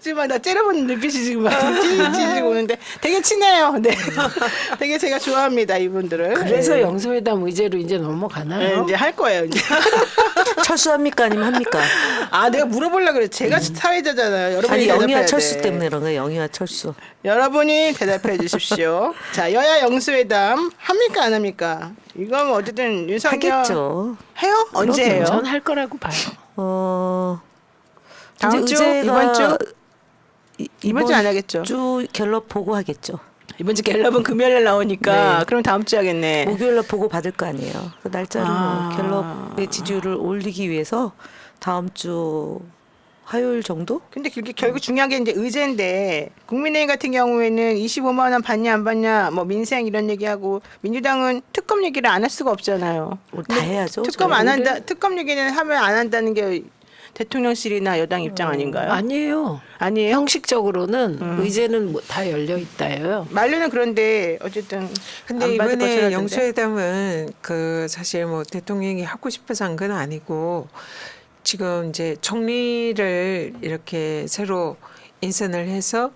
지금 나 째려보는 눈빛이 지금 막 찌지고 오는데 되게 친해요. 네, 되게 제가 좋아합니다 이분들을. 그래서 네. 영소회담 의제로 이제 넘어가나요? 네, 이제 할 거예요. 이제. 철수합니까 아니면 합니까? 아 내가 물어보려고 그래. 제가 사회자잖아요. 여러분이 아니 영희와 대답해야 철수 돼. 때문에 그런 거예요. 영희와 철수. 여러분이 대답해 주십시오. 자 여야 영수회담 합니까 안 합니까? 이건 어쨌든 윤석열 하겠죠. 해요? 언제 해요? 전 할 거라고 봐요. 다음 이제 주? 의제가 이번 주? 이번 주 안 하겠죠. 주 갤럽 보고 하겠죠. 이번 주 갤럽은 금요일날 나오니까 네. 그럼 다음 주 하겠네. 목요일 날 보고 받을 거 아니에요. 그 날짜를 아. 뭐 갤럽의 지지율을 올리기 위해서 다음 주 화요일 정도? 근데 그게 결국 중요한 게 이제 의제인데 국민의힘 같은 경우에는 25만 원 받냐 안 받냐 뭐 민생 이런 얘기하고 민주당은 특검 얘기를 안 할 수가 없잖아요. 다 해야죠. 특검 안 저희는. 한다. 특검 얘기는 하면 안 한다는 게 대통령실이나 여당 입장 아닌가요? 아니에요. 아니에요. 형식적으로는 의제는 뭐 다 열려 있다요. 말로는 그런데 어쨌든 근데 안 받을 이번에 것이라던데. 영수회담은 그 사실 뭐 대통령이 하고 싶어서 한 건 아니고 지금 이제 총리를 이렇게 새로 인선을 해서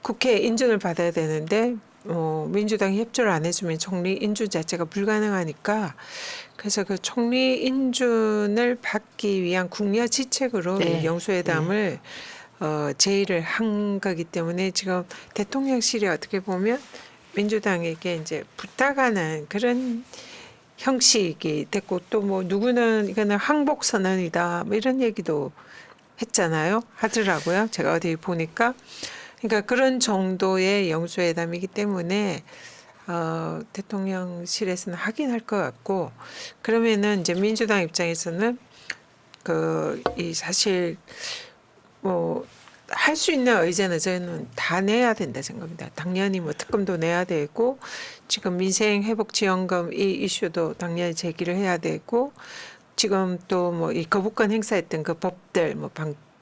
국회 인준을 받아야 되는데 민주당이 협조를 안 해주면 총리 인준 자체가 불가능하니까 그래서 그 총리 인준을 받기 위한 국내 지책으로 네. 이 영수회담을 제의를 한 거기 때문에 지금 대통령실이 어떻게 보면 민주당에게 이제 부탁하는 그런 형식이 됐고 또 뭐 누구는 이거는 항복 선언이다 뭐 이런 얘기도 했잖아요. 하더라고요. 제가 어디 보니까 그러니까 그런 정도의 영수회담이기 때문에 대통령실에서는 하긴 할 것 같고 그러면은 이제 민주당 입장에서는 이 사실 뭐 할 수 있는 의제는 저는 다 내야 된다 생각합니다. 당연히 뭐 특검도 내야 되고 지금 민생 회복 지원금 이 이슈도 당연히 제기를 해야 되고 지금 또 뭐 이 거부권 행사했던 그 법들 뭐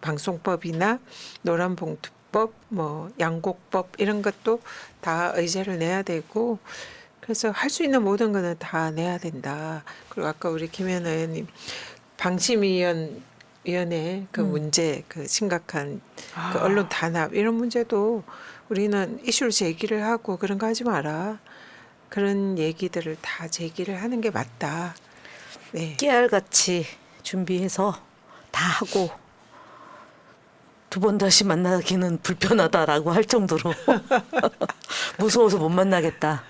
방송법이나 노란봉투법 뭐 양곡법 이런 것도 다 의제를 내야 되고 그래서 할 수 있는 모든 거는 다 내야 된다. 그리고 아까 우리 김현 의원님 방심위원회 그 문제 그 심각한 그 언론 탄압 이런 문제도 우리는 이슈를 제기를 하고 그런 거 하지 마라. 그런 얘기들을 다 제기를 하는 게 맞다. 네. 깨알같이 준비해서 다 하고 두 번 다시 만나기는 불편하다라고 할 정도로 무서워서 못 만나겠다.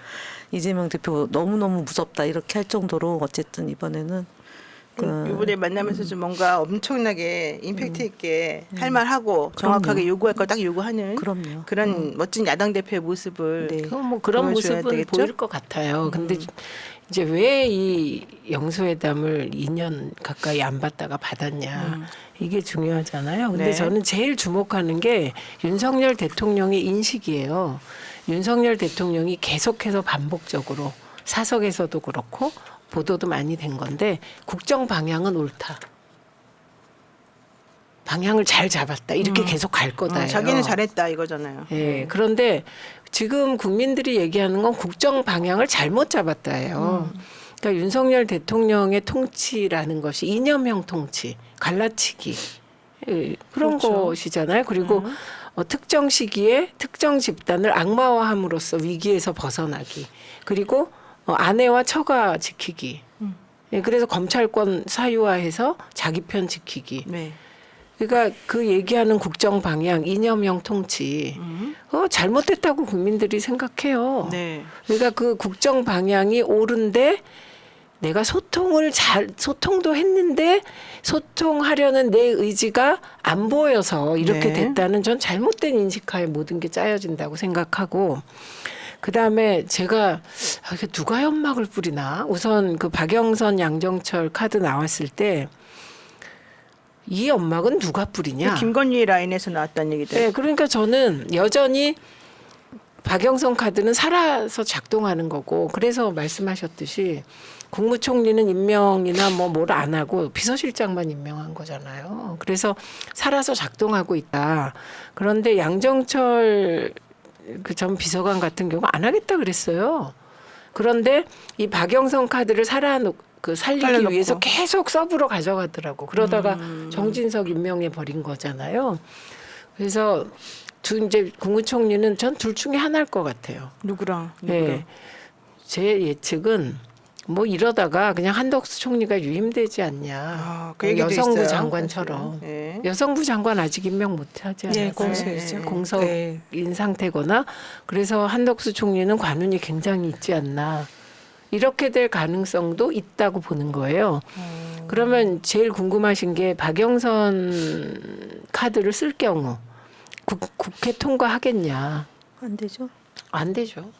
이재명 대표 너무너무 무섭다 이렇게 할 정도로 어쨌든 이번에는 이번에 만나면서 좀 뭔가 엄청나게 임팩트 있게 할 말하고 정확하게 요구할 걸 딱 요구하는 그럼요. 그런 멋진 야당 대표의 모습을 네. 뭐 그런 보여줘야 모습은 되겠죠? 보일 것 같아요. 근데 이제 왜 이 영수회담을 2년 가까이 안 받다가 받았냐 이게 중요하잖아요. 근데 네. 저는 제일 주목하는 게 윤석열 대통령의 인식이에요. 윤석열 대통령이 계속해서 반복적으로 사석에서도 그렇고 보도도 많이 된 건데 국정 방향은 옳다. 방향을 잘 잡았다. 이렇게 계속 갈 거다예요. 자기는 잘했다 이거잖아요. 예. 그런데 지금 국민들이 얘기하는 건 국정 방향을 잘못 잡았다예요. 그러니까 윤석열 대통령의 통치라는 것이 이념형 통치, 갈라치기 예, 그런 그렇죠. 것이잖아요. 그리고 특정 시기에 특정 집단을 악마화함으로써 위기에서 벗어나기. 그리고 아내와 처가 지키기. 예, 그래서 검찰권 사유화해서 자기 편 지키기. 네. 그러니까 그 얘기하는 국정 방향, 이념형 통치, 잘못됐다고 국민들이 생각해요. 네. 그러니까 그 국정 방향이 옳은데 내가 소통도 했는데 소통하려는 내 의지가 안 보여서 이렇게 네. 됐다는 전 잘못된 인식하에 모든 게 짜여진다고 생각하고 그다음에 제가 이게 누가 연막을 뿌리나 우선 그 박영선 양정철 카드 나왔을 때 이 연막은 누가 뿌리냐? 김건희 라인에서 나왔다는 얘기들. 네, 그러니까 저는 여전히 박영선 카드는 살아서 작동하는 거고 그래서 말씀하셨듯이 국무총리는 임명이나 뭘 안 하고 비서실장만 임명한 거잖아요. 그래서 살아서 작동하고 있다. 그런데 양정철 그 전 비서관 같은 경우 안 하겠다 그랬어요. 그런데 이 박영선 카드를 살리기 살려놓고. 위해서 계속 서브로 가져가더라고. 그러다가 정진석 임명해 버린 거잖아요. 그래서 이제 국무총리는 전 둘 중에 하나일 것 같아요. 누구랑? 네. 제 예측은 뭐 이러다가 그냥 한덕수 총리가 유임되지 않냐. 그 얘기도 여성부 있어요, 장관처럼. 사실은. 네. 여성부 장관 아직 임명 못하지 않았어요. 네, 공석이죠. 공석인 네. 상태거나 그래서 한덕수 총리는 관운이 굉장히 있지 않나. 이렇게 될 가능성도 있다고 보는 거예요. 그러면 제일 궁금하신 게 박영선 카드를 쓸 경우 국회 통과하겠냐. 안 되죠. 안 되죠.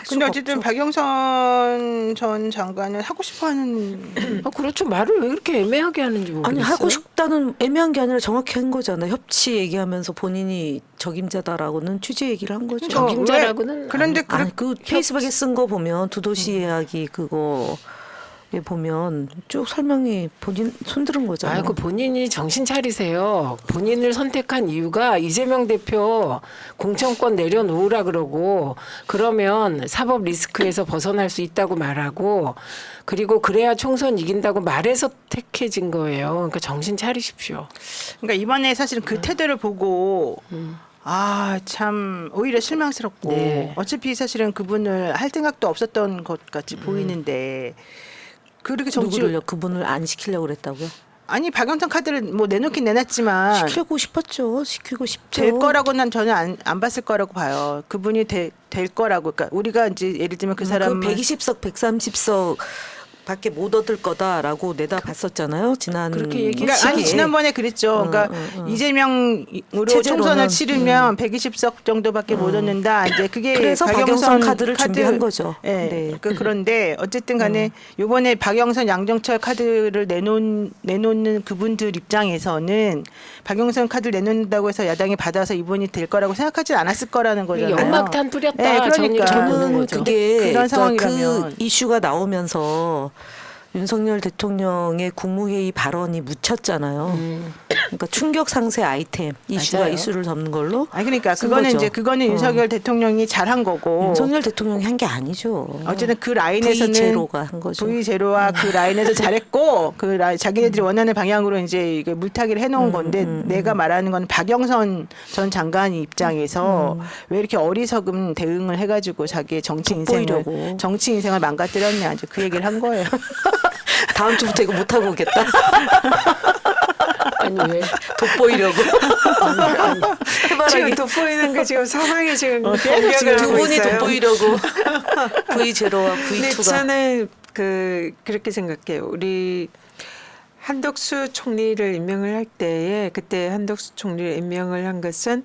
근데 어쨌든 박영선 전 장관은 하고 싶어하는 그렇죠. 말을 왜 그렇게 애매하게 하는지 모르겠어요. 아니 하고 싶다는 애매한 게 아니라 정확히 한 거잖아요. 협치 얘기하면서 본인이 적임자다라고는 취재 얘기를 한 거죠. 적임자라고는 그런데 아니 그 페이스북에 쓴 거 보면 두 도시 이야기 그거에 보면 쭉 설명이 본인 손들은 거잖아요. 그 본인이 정신 차리세요. 본인을 선택한 이유가 이재명 대표 공천권 내려놓으라 그러고 그러면 사법 리스크에서 벗어날 수 있다고 말하고 그리고 그래야 총선 이긴다고 말해서 택해진 거예요. 그러니까 정신 차리십시오. 그러니까 이번에 사실은 그 태도를 보고 참 오히려 실망스럽고 네. 어차피 사실은 그분을 할 생각도 없었던 것 같이 보이는데 그렇게 정치 누구를요? 그분을 안 시키려고 그랬다고요? 아니 박영선 카드를 뭐 내놓긴 내놨지만 시키고 싶었죠. 시키고 싶죠. 될 거라고는 전혀 안 봤을 거라고 봐요. 그분이 될 거라고. 그러니까 우리가 이제 예를 들면 그 사람 그 120석, 130석 밖에 못 얻을 거다라고 내다 봤었잖아요. 지난 그렇게 얘기했어요. 그러니까 아니 지난번에 그랬죠. 그러니까 이재명으로 체제로는, 총선을 치르면 120석 정도밖에 못 얻는다. 이제 그게 그래서 박영선 카드를 준비한 거죠. 예. 네. 그런데 어쨌든 간에 요번에 박영선 양정철 카드를 내놓는 그분들 입장에서는 박영선 카드를 내놓는다고 해서 야당이 받아서 이번이 될 거라고 생각하지 않았을 거라는 거잖아요. 연막탄 뿌렸다. 네, 그러니까 저는 거죠. 그게 그런 그러니까 상황이라면. 그 이슈가 나오면서 윤석열 대통령의 국무회의 발언이 묻혔잖아요. 그러니까 충격 상세 아이템 이슈가 맞아요. 이슈를 접는 걸로. 아니 그러니까 쓴 그거는 거죠. 이제 그거는 윤석열 대통령이 잘한 거고 윤석열 대통령이 한 게 아니죠. 어쨌든 그 라인에서는 V0가 한 거죠. V0와 그 라인에서 잘했고 자기네들이 원하는 방향으로 이제 이게 물타기를 해놓은 건데 내가 말하는 건 박영선 전 장관 입장에서 왜 이렇게 어리석은 대응을 해가지고 자기의 돋보이려고. 정치 인생을 망가뜨렸냐 이제 그 얘기를 한 거예요. 다음 주부터 이거 못 하고 오겠다. 아니 왜? 돋보이려고. 지금 돋보이는 게 지금 상황이 지금 지금 공격을 두 하고 분이 있어요. 돋보이려고 V0와 근데 V2가. 저는 그렇게 생각해요. 우리 한덕수 총리를 임명을 할 때에 그때 한덕수 총리를 임명을 한 것은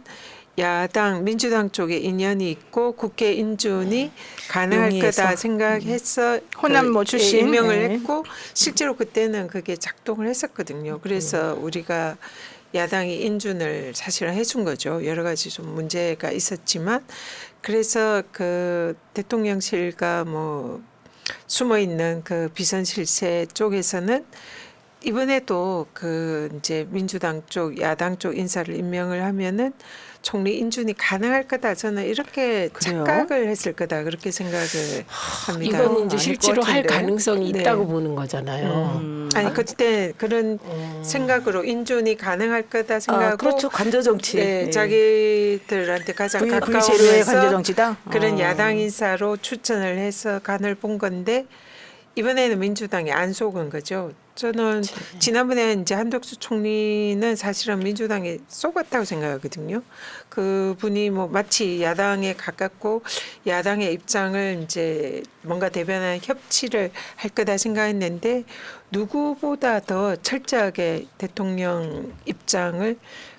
야당 민주당 쪽에 인연이 있고 국회 인준이 가능할 용이해서. 거다 생각해서 호남 뭐 출신. 임명을 네. 했고 실제로 그때는 그게 작동을 했었거든요. 그래서 우리가 야당이 인준을 사실은 해준 거죠. 여러 가지 좀 문제가 있었지만 그래서 그 대통령실과 뭐 숨어 있는 그 비선실세 쪽에서는 이번에도 그 이제 민주당 쪽 야당 쪽 인사를 임명을 하면은 총리 인준이 가능할 거다. 저는 이렇게 그래요? 착각을 했을 거다. 그렇게 생각을 합니다. 이건 이제 아닐 실제로 것 할 같은데. 가능성이 네. 있다고 보는 거잖아요. 아니 그때 그런 생각으로 인준이 가능할 거다 생각하고 그렇죠. 관저 정치. 네, 자기들한테 가장 V0의 가까우면서 관저 정치다. 그런 야당 인사로 추천을 해서 간을 본 건데 이번에는 민주당이 안 속은 거죠. 저는 지난번에 이제 한덕수 총리는 사실은 민주당에 속았다고 생각하거든요. 그분이 뭐 마치 야당에 가깝고 야당의 입장을 이제 뭔가 대변하는 협치를 할 거다 생각했는데 누구보다 더 철저하게 대통령 입장을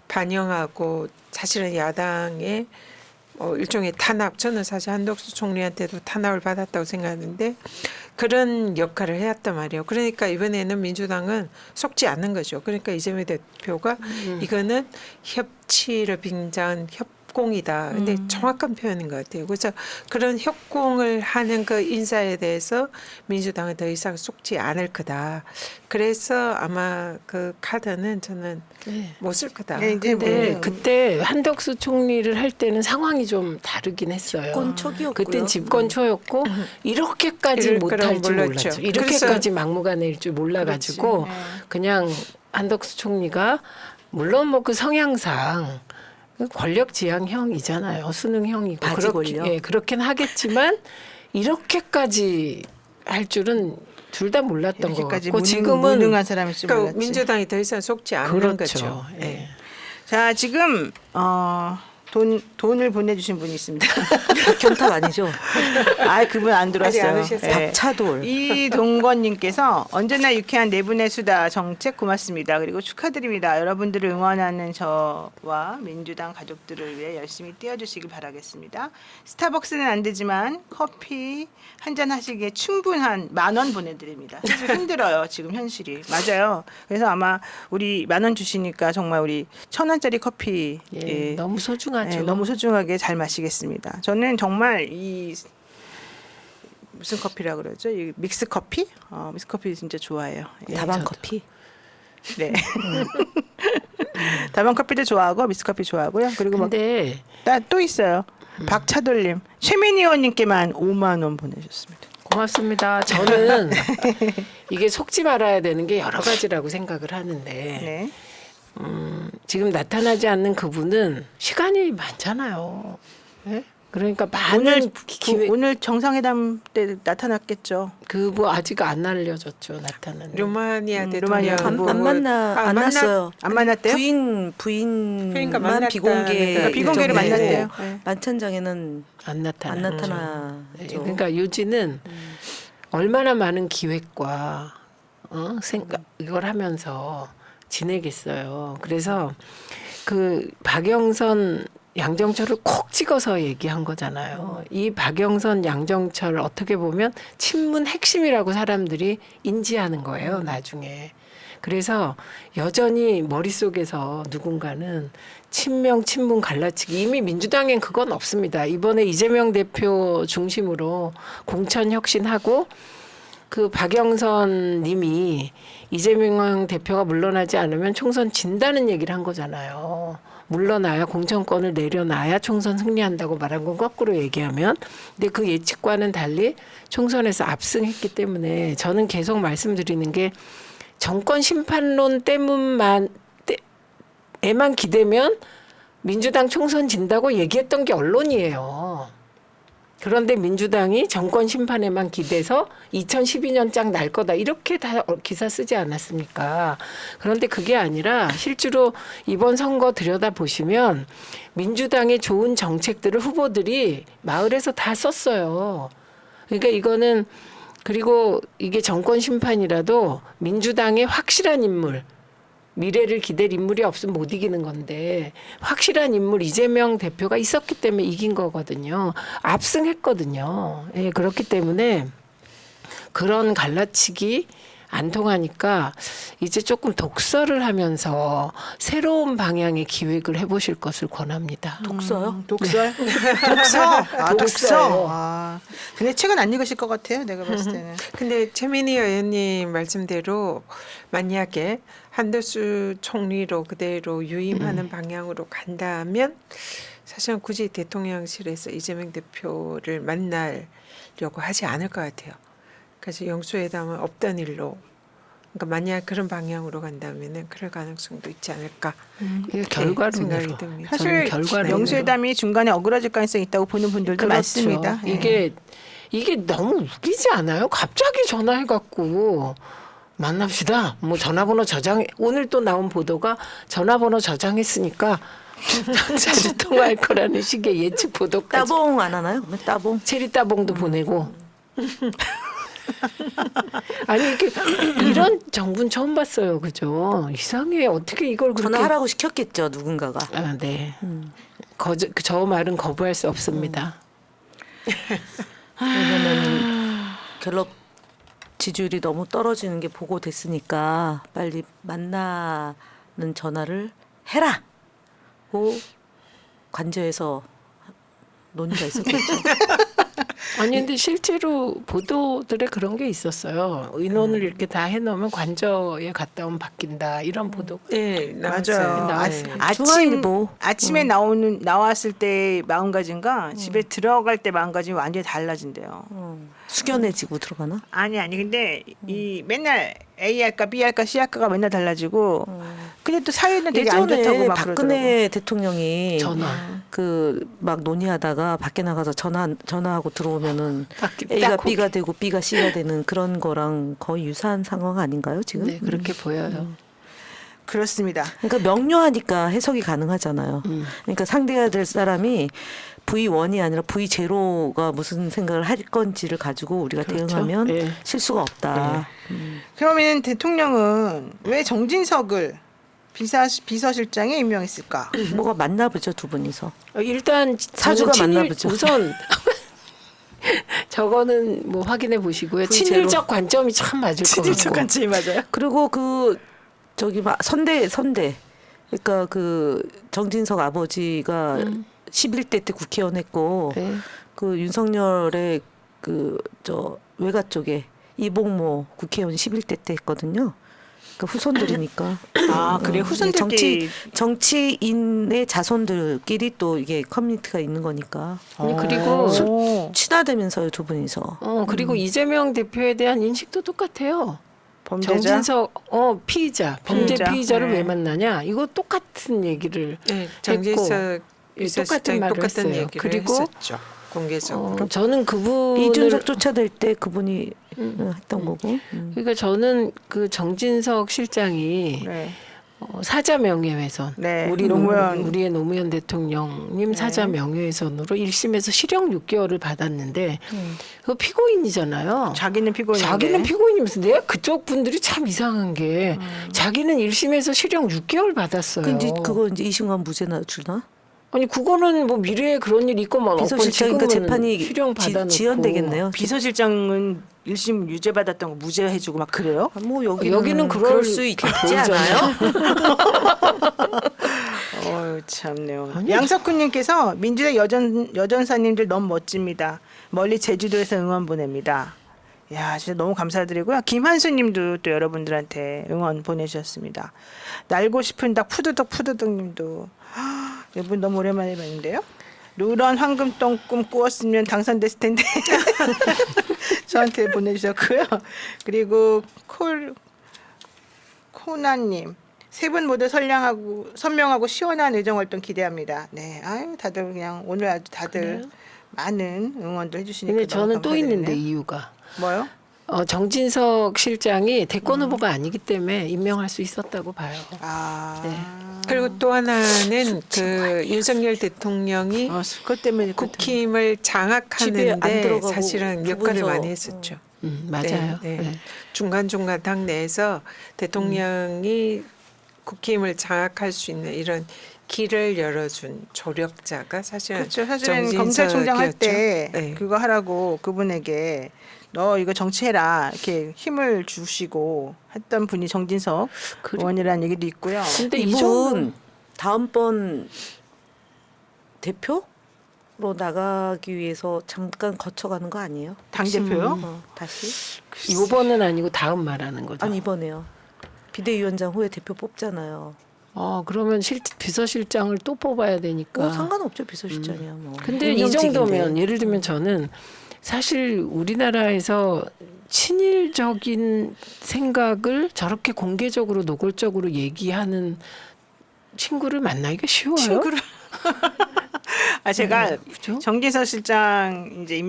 반영하고 사실은 야당의 일종의 탄압, 저는 사실 한덕수 총리한테도 탄압을 받았다고 생각하는데 그런 역할을 해왔단 말이에요. 그러니까 이번에는 민주당은 속지 않는 거죠. 그러니까 이재명 대표가 이거는 협치를 빙자한 협공이다. 근데 정확한 표현인 것 같아요. 그래서 그런 협공을 하는 그 인사에 대해서 민주당은 더 이상 속지 않을 거다. 그래서 아마 그 카드는 저는 네. 못 쓸 거다. 네, 이제 근데 뭐 그때 한덕수 총리를 할 때는 상황이 좀 다르긴 했어요. 집권 초기였고요. 그땐 집권 초였고 이렇게까지 이럴 못할 거라고 줄 몰랐죠. 몰랐죠. 이렇게까지 막무가내일 줄 몰라가지고 그냥 한덕수 총리가 물론 뭐 그 성향상 권력 지향형이잖아요. 수능형이고 바지 권력. 예, 그렇긴 하겠지만 이렇게까지 할 줄은 둘 다 몰랐던 것 이렇게까지 같고 지금은 무능한 사람일지 그러니까 몰랐지. 민주당이 더 이상 속지 않는 그렇죠. 거죠. 예. 자 지금 돈을 보내주신 분이 있습니다. 경탁 아니죠? 아, 그분 안 들어왔어요. 아직 안 오셨어요? 박차돌. 이동건님께서 언제나 유쾌한 네 분의 수다 정책 고맙습니다. 그리고 축하드립니다. 여러분들을 응원하는 저와 민주당 가족들을 위해 열심히 뛰어주시길 바라겠습니다. 스타벅스는 안 되지만 커피 한 잔 하시기에 충분한 10,000원 보내드립니다. 사실 힘들어요 지금 현실이. 맞아요. 그래서 아마 우리 10,000원 주시니까 정말 우리 1,000원짜리 커피 예, 너무 소중하죠. 네, 너무 소중하게 잘 마시겠습니다. 저는 정말 이 무슨 커피라 그러죠? 이 믹스 커피? 믹스 커피 진짜 좋아해요. 예. 다방 저도. 커피. 네. 다방 커피도 좋아하고 믹스 커피 좋아하고요. 그리고 근데 또 있어요. 박차돌님, 최민희 의원님께만 5만 원 보내셨습니다. 고맙습니다. 저는 이게 속지 말아야 되는 게 여러 가지라고 생각을 하는데 네. 지금 나타나지 않는 그분은 시간이 많잖아요. 네? 그러니까 많은 기회 오늘 정상회담 때 나타났겠죠. 그뭐 아직 안 알려졌죠. 나타나는. 루마니아 루마니아 대통령 안 안 만났어요. 안 만났대요? 그러니까 부인만 만났다는 비공개 그러니까 비공개로 예정이고 만났대요. 네. 만찬장에는 안 나타나. 안 네, 나타나죠. 그러니까 유지는 얼마나 많은 기획과 생각 이걸 하면서 지내겠어요. 그래서 그 박영선 양정철을 콕 찍어서 얘기한 거잖아요. 이 박영선 양정철 어떻게 보면 친문 핵심이라고 사람들이 인지하는 거예요. 나중에. 그래서 여전히 머릿속에서 누군가는 친명 친문 갈라치기 이미 민주당엔 그건 없습니다. 이번에 이재명 대표 중심으로 공천 혁신하고 그 박영선 님이 이재명 대표가 물러나지 않으면 총선 진다는 얘기를 한 거잖아요. 물러나야 공천권을 내려놔야 총선 승리한다고 말한 건 거꾸로 얘기하면. 근데 그 예측과는 달리 총선에서 압승했기 때문에 저는 계속 말씀드리는 게 정권 심판론 때문만 에만 기대면 민주당 총선 진다고 얘기했던 게 언론이에요. 그런데 민주당이 정권 심판에만 기대서 2012년 짝 날 거다 이렇게 다 기사 쓰지 않았습니까? 그런데 그게 아니라 실제로 이번 선거 들여다보시면 민주당의 좋은 정책들을 후보들이 마을에서 다 썼어요. 그러니까 이거는 그리고 이게 정권 심판이라도 민주당의 확실한 인물 미래를 기댈 인물이 없으면 못 이기는 건데 확실한 인물 이재명 대표가 있었기 때문에 이긴 거거든요. 압승했거든요. 예, 그렇기 때문에 그런 갈라치기 안 통하니까 이제 조금 독서를 하면서 새로운 방향의 기획을 해보실 것을 권합니다. 독서요? 독설? 독서? 아, 독서. 독서요. 아, 근데 책은 안 읽으실 것 같아요. 내가 봤을 때는. 근데 최민희 의원님 말씀대로 만약에 한덕수 총리로 그대로 유임하는 방향으로 간다면 사실은 굳이 대통령실에서 이재명 대표를 만나려고 하지 않을 것 같아요. 그래서 영수회담은 없던 일로. 그러니까 만약 그런 방향으로 간다면은 그럴 가능성도 있지 않을까. 이게 생각이 결과론으로. 듭니다. 사실 결과론으로. 영수회담이 중간에 어그러질 가능성이 있다고 보는 분들도 그렇죠. 많습니다. 예. 이게 너무 웃기지 않아요? 갑자기 전화해갖고 만납시다. 뭐 전화번호 저장 오늘 또 나온 보도가 전화번호 저장했으니까 자주 통화할 거라는 식의 예측 보도까지. 따봉 안 하나요? 따봉. 체리 따봉도 보내고. 아니 이렇게 이런 정부는 처음 봤어요, 그죠? 이상해. 어떻게 이걸 그렇게 전화하라고 시켰겠죠 누군가가. 아, 네. 저 말은 거부할 수 없습니다. 왜냐면 갤럽 지지율이 너무 떨어지는 게 보고됐으니까 빨리 만나는 전화를 해라고 관저에서 논의가 있었겠죠. 아니 근데 실제로 보도들에 그런 게 있었어요. 의논을 이렇게 다 해놓으면 관저에 갔다 오면 바뀐다 이런 보도. 네, 맞아요. 나왔어요. 중앙일보. 아침에 나왔을 때 마음가짐과 집에 들어갈 때 마음가짐이 완전히 달라진대요. 숙연해지고 들어가나? 아니 근데 이 맨날 A 할까 B 할까 C 할까가 맨날 달라지고 근데 또 사회는 되게 안 좋다고 예전에 막 그러더라고. 박근혜 대통령이 전화. 그 막 논의하다가 밖에 나가서 전화하고 들어오면은 밖에 A가 딱 B가 되고 B가 C가 되는 그런 거랑 거의 유사한 상황 아닌가요 지금? 네 그렇게 보여요. 그렇습니다. 그러니까 명료하니까 해석이 가능하잖아요. 그러니까 상대가 될 사람이 V1이 아니라 V0가 무슨 생각을 할 건지를 가지고 우리가 그렇죠. 대응하면 예. 실수가 없다. 그러면 대통령은 왜 정진석을 비서실장에 임명했을까? 뭐가 맞나 보죠, 두 분이서. 일단 사주가 저는 맞나 보죠. 우선 저거는 뭐 확인해 보시고요. 친일적 관점이 참 맞을 것 같고. 관점이 맞아요. 그리고 그 저기 막 선대 그러니까 그 정진석 아버지가 11대 때 국회의원 했고 네. 그 윤석열의 그 저 외가 쪽에 이봉모 국회의원 11대 때 했거든요. 그 후손들이니까. 아, 그래 후손들끼리 정치인의 자손들끼리 또 이게 커뮤니티가 있는 거니까. 아니, 그리고 친하다면서요, 두 분이서. 그리고 이재명 대표에 대한 인식도 똑같아요. 범죄자. 정진석 피의자 범죄 피의자. 피의자를 네. 왜 만나냐 이거 똑같은 얘기를 네, 했고 정진석 똑같은 비서실장이 말을 똑같은 했어요. 얘기를 그리고 했었죠. 공개적으로. 저는 그분을 이준석 쫓아낼 때 그분이 했던 거고. 그러니까 저는 그 정진석 실장이 네. 사자 명예훼손, 네, 우리 노무현. 우리의 노무현 대통령님 사자 명예훼손으로 1심에서 실형 6개월을 받았는데 그 피고인이잖아요. 자기는 피고인인데. 자기는 피고인이면서 내가 그쪽 분들이 참 이상한 게 자기는 1심에서 실형 6개월 받았어요. 근데 그거 이제 이신관 무죄 주나? 아니 그거는 뭐 미래에 그런 일이 있고 막 비서실장이니까 재판이 실형 받아놓고 지연되겠네요. 비서실장은 1심 유죄 받았던 거 무죄해주고 막 그래요? 뭐 여기는 그럴 수 있지 않아요? 참네요. 양석훈님께서 민주당 여전사님들 너무 멋집니다. 멀리 제주도에서 응원 보냅니다. 야, 진짜 너무 감사드리고요. 김한수님도 또 여러분들한테 응원 보내주셨습니다. 날고 싶은 닭 푸드덕님도 이분 너무 오랜만에 봤는데요. 누런 황금똥 꿈 꾸었으면 당선됐을 텐데 저한테 보내주셨고요. 그리고 코나님 세 분 모두 선명하고 시원한 의정활동 기대합니다. 네, 아유 다들 그냥 오늘 아주 다들 그래요? 많은 응원도 해주시니까 근데 너무 저는 또 있는데 감사드리네요. 이유가 뭐요? 정진석 실장이 대권 후보가 아니기 때문에 임명할 수 있었다고 봐요. 아, 네. 그리고 또 하나는 그 윤석열 대통령이 그것 때문에 국힘을 집에 안 장악하는데 들어가고 사실은 역할을 부분에서, 많이 했었죠. 맞아요. 네, 네. 네. 중간중간 당내에서 대통령이 국힘을 장악할 수 있는 이런 길을 열어준 조력자가 사실은 그렇죠. 사실은 정진석이었죠. 검찰총장 할 때 네. 그거 하라고 그분에게 너 이거 정치해라 이렇게 힘을 주시고 했던 분이 정진석 의원이라는 얘기도 있고요. 근데 이분 다음번 대표로 나가기 위해서 잠깐 거쳐가는 거 아니에요? 당 대표요? 다시? 이번은 아니고 다음 말하는 거죠. 아니 이번에요. 비대위원장 후에 대표 뽑잖아요. 그러면 비서실장을 또 뽑아야 되니까. 상관없죠 비서실장이야 뭐. 근데 이 임명직인데. 정도면 예를 들면 저는 사실 우리나라에서 친일적인 생각을 저렇게 공개적으로 노골적으로 얘기하는 친구를 만나기가 쉬워요. 제가 그죠? 정진석 실장 이제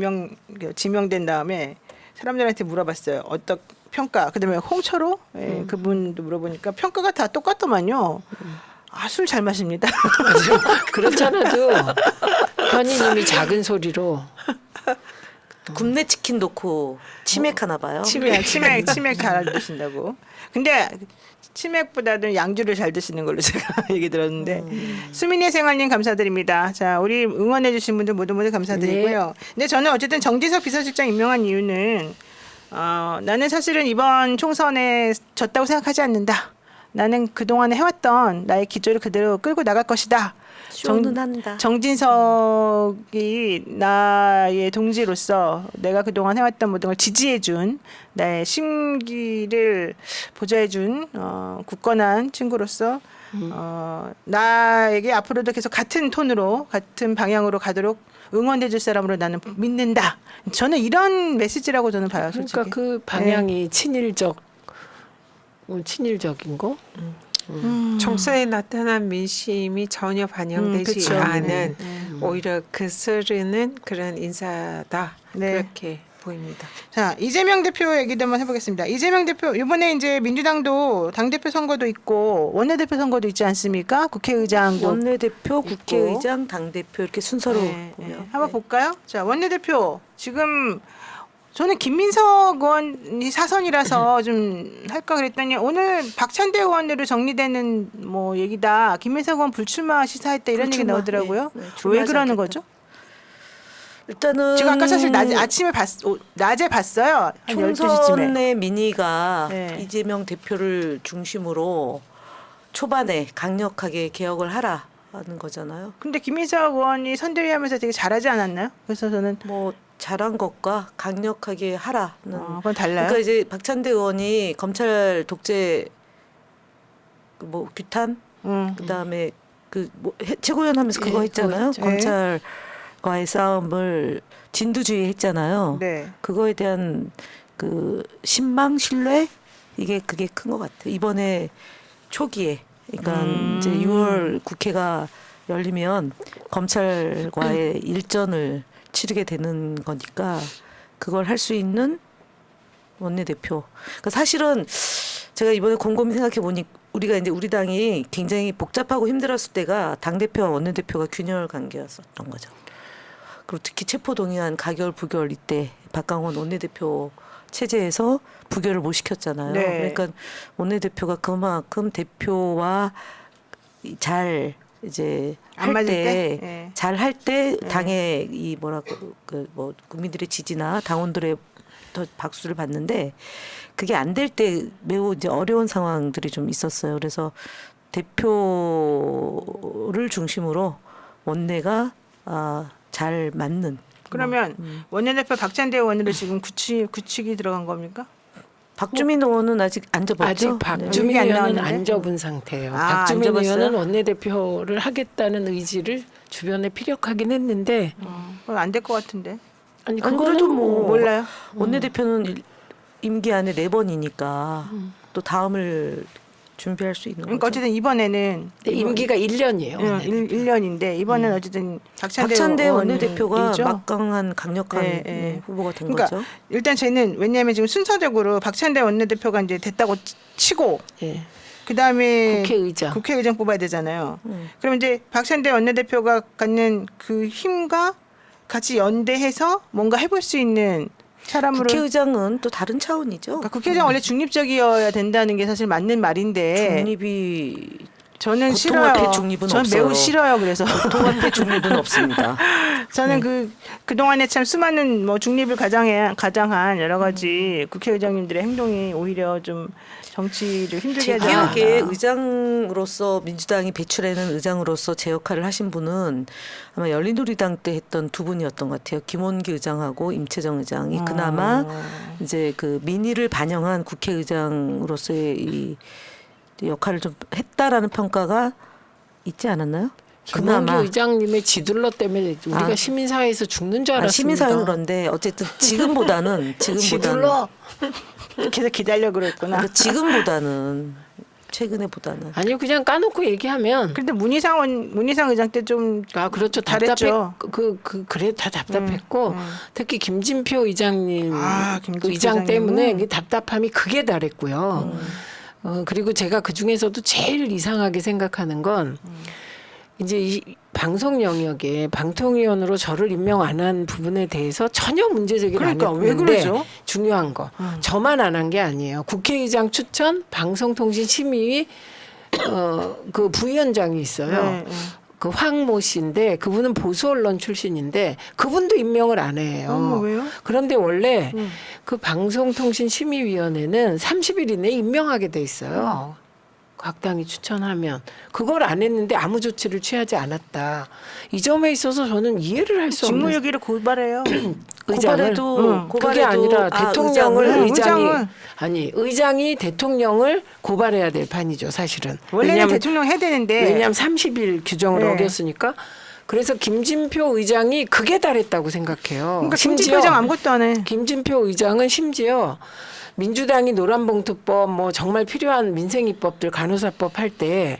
지명된 다음에 사람들한테 물어봤어요. 어떤 평가? 그다음에 홍철호 그분도 물어보니까 평가가 다 똑같더만요. 술 잘 마십니다. 그렇잖아도 현이님이 작은 소리로 굽네 치킨 넣고 치맥하나 봐요. 치맥 잘 드신다고. 근데 치맥보다는 양주를 잘 드시는 걸로 제가 얘기 들었는데 수민의 생활님 감사드립니다. 자, 우리 응원해주신 분들 모두 감사드리고요. 근데 저는 어쨌든 정진석 비서실장 임명한 이유는 나는 사실은 이번 총선에 졌다고 생각하지 않는다. 나는 그동안에 해왔던 나의 기조를 그대로 끌고 나갈 것이다. 쇼는 한다. 정진석이 나의 동지로서 내가 그동안 해왔던 모든 걸 지지해준 나의 심기를 보좌해준 굳건한 친구로서 나에게 앞으로도 계속 같은 톤으로 같은 방향으로 가도록 응원해줄 사람으로 나는 믿는다. 저는 이런 메시지라고 저는 봐요. 솔직히. 그러니까 그 방향이 친일적인 거. 총선에 나타난 민심이 전혀 반영되지 그쵸. 않은 오히려 그스르는 그런 인사다. 네. 그렇게 보입니다. 자, 이재명 대표 얘기도 한번 해보겠습니다. 이재명 대표 이번에 이제 민주당도 당대표 선거도 있고 원내대표 선거도 있지 않습니까? 국회의장도 원내대표, 있고. 국회의장, 당대표 이렇게 순서로 네, 보면 네. 한번 볼까요? 자, 원내대표 지금 저는 김민석 의원이 사선이라서 좀 할까 그랬더니 오늘 박찬대 의원으로 정리되는 뭐 얘기다. 김민석 의원 불출마 시사했다 이런 얘기 불출마, 나오더라고요. 네, 네, 왜 출마하지 그러는 않겠다. 거죠? 일단은 지금 아까 사실 아침에 낮에 봤어요. 한 12시쯤에. 총선의 민의가 네. 이재명 대표를 중심으로 초반에 강력하게 개혁을 하라는 거잖아요. 근데 김민석 의원이 선대위 하면서 되게 잘하지 않았나요? 그래서 저는 뭐 잘한 것과 강력하게 하라는 그건 달라요. 그러니까 이제 박찬대 의원이 검찰 독재 뭐 규탄 그다음에 그 뭐 최고위원 하면서 그거 예, 했잖아요. 그거 했죠. 검찰과의 싸움을 진두지휘 했잖아요. 네. 그거에 대한 그 신망 신뢰 그게 큰 것 같아요. 이번에 초기에 그러니까 이제 6월 국회가 열리면 검찰과의 일전을 치르게 되는 거니까 그걸 할 수 있는 원내대표. 그러니까 사실은 제가 이번에 곰곰이 생각해 보니 우리가 이제 우리 당이 굉장히 복잡하고 힘들었을 때가 당대표와 원내대표가 균열 관계였었던 거죠. 그리고 특히 체포동의안 가결 부결 이때 박강원 원내대표 체제에서 부결을 못 시켰잖아요. 네. 그러니까 원내대표가 그만큼 대표와 잘 이제 안 할 맞을 때 때? 네. 잘 할 때 당의 이 뭐라고 그 뭐 국민들의 지지나 당원들의 더 박수를 받는데 그게 안 될 때 매우 이제 어려운 상황들이 좀 있었어요. 그래서 대표를 중심으로 원내가 잘 맞는. 그러면 원내대표 박찬대 의원으로 지금 구칙이 들어간 겁니까? 박주민 의원은 아직 안 접었죠. 아직 박주민 여기 안 의원은 나왔는데? 안 접은 상태예요. 아, 박주민 안 접었어요? 의원은 원내대표를 하겠다는 의지를 주변에 피력하긴 했는데 그건 안 될 것 같은데. 아니 아니, 그거는 그래도 뭐 몰라요. 원내대표는 임기 안에 4번이니까 또 다음을 준비할 수 있는 그러니까 거죠. 어쨌든 이번에는 근데 임기가 1년이에요. 1년인데 이번에는 어쨌든 박찬대 원내대표가 의원이죠. 막강한 강력한 네, 네. 후보가 된 그러니까 거죠. 일단 쟤는 왜냐하면 지금 순서적으로 박찬대 원내대표가 이제 됐다고 치고 예. 그다음에 국회의장 뽑아야 되잖아요. 그럼 이제 박찬대 원내대표가 갖는 그 힘과 같이 연대해서 뭔가 해볼 수 있는 사람으로. 국회의장은 또 다른 차원이죠. 그러니까 국회의장 원래 중립적이어야 된다는 게 사실 맞는 말인데 중립이 저는 고통 싫어요. 앞에 중립은 저는 없어요. 매우 싫어요. 그래서 고통 앞에 중립은 없습니다. 저는 그 동안에 참 수많은 뭐 중립을 가장한 여러 가지 국회의장님들의 행동이 오히려 좀 정치를 힘들게 제 하지 기억에 않았나. 의장으로서 민주당이 배출해낸 의장으로서 제 역할을 하신 분은 아마 열린우리당 때 했던 두 분이었던 것 같아요. 김원기 의장하고 임채정 의장이 그나마 이제 그 민의를 반영한 국회의장으로서의 이 역할을 좀 했다라는 평가가 있지 않았나요? 김원기 의장님의 지둘러 때문에 우리가 시민사회에서 죽는 줄 알았습니다. 시민사회는 그런데 어쨌든 지금보다는 지둘러. 계속 기다려 그랬구나. 그러니까 지금보다는 최근에보다는 아니요 그냥 까놓고 얘기하면 근데 문희상 의장 때 좀 그렇죠 잘했죠. 그래 다 답답했고 특히 김진표 의장님 김진표 의장 의장님은? 때문에 그 답답함이 극에 달했고요. 그리고 제가 그 중에서도 제일 이상하게 생각하는 건 이제 이 방송 영역에 방통위원으로 저를 임명 안 한 부분에 대해서 전혀 문제 제기를 그러니까 안 왜 했는데 그러죠? 중요한 거 저만 안 한 게 아니에요. 국회의장 추천 방송통신심의위 그 부위원장이 있어요. 네, 네. 그 황모 씨인데 그분은 보수 언론 출신인데 그분도 임명을 안 해요. 왜요? 그런데 원래 그 방송통신심의위원회는 30일 이내에 임명하게 돼 있어요. 각 당이 추천하면 그걸 안 했는데 아무 조치를 취하지 않았다. 이 점에 있어서 저는 이해를 할 수 없는 직무유기를 고발해요. 의장을 그게 아니라 대통령을 의장이 대통령을 고발해야 될 판이죠, 사실은. 원래는 대통령 해야 되는데 왜냐하면 30일 규정을 네. 어겼으니까. 그래서 김진표 의장이 극에 달했다고 생각해요. 그러니까 김진표 의장 아무것도 안 해. 김진표 의장은 심지어 민주당이 노란봉투법 뭐 정말 필요한 민생 입법들 간호사법 할 때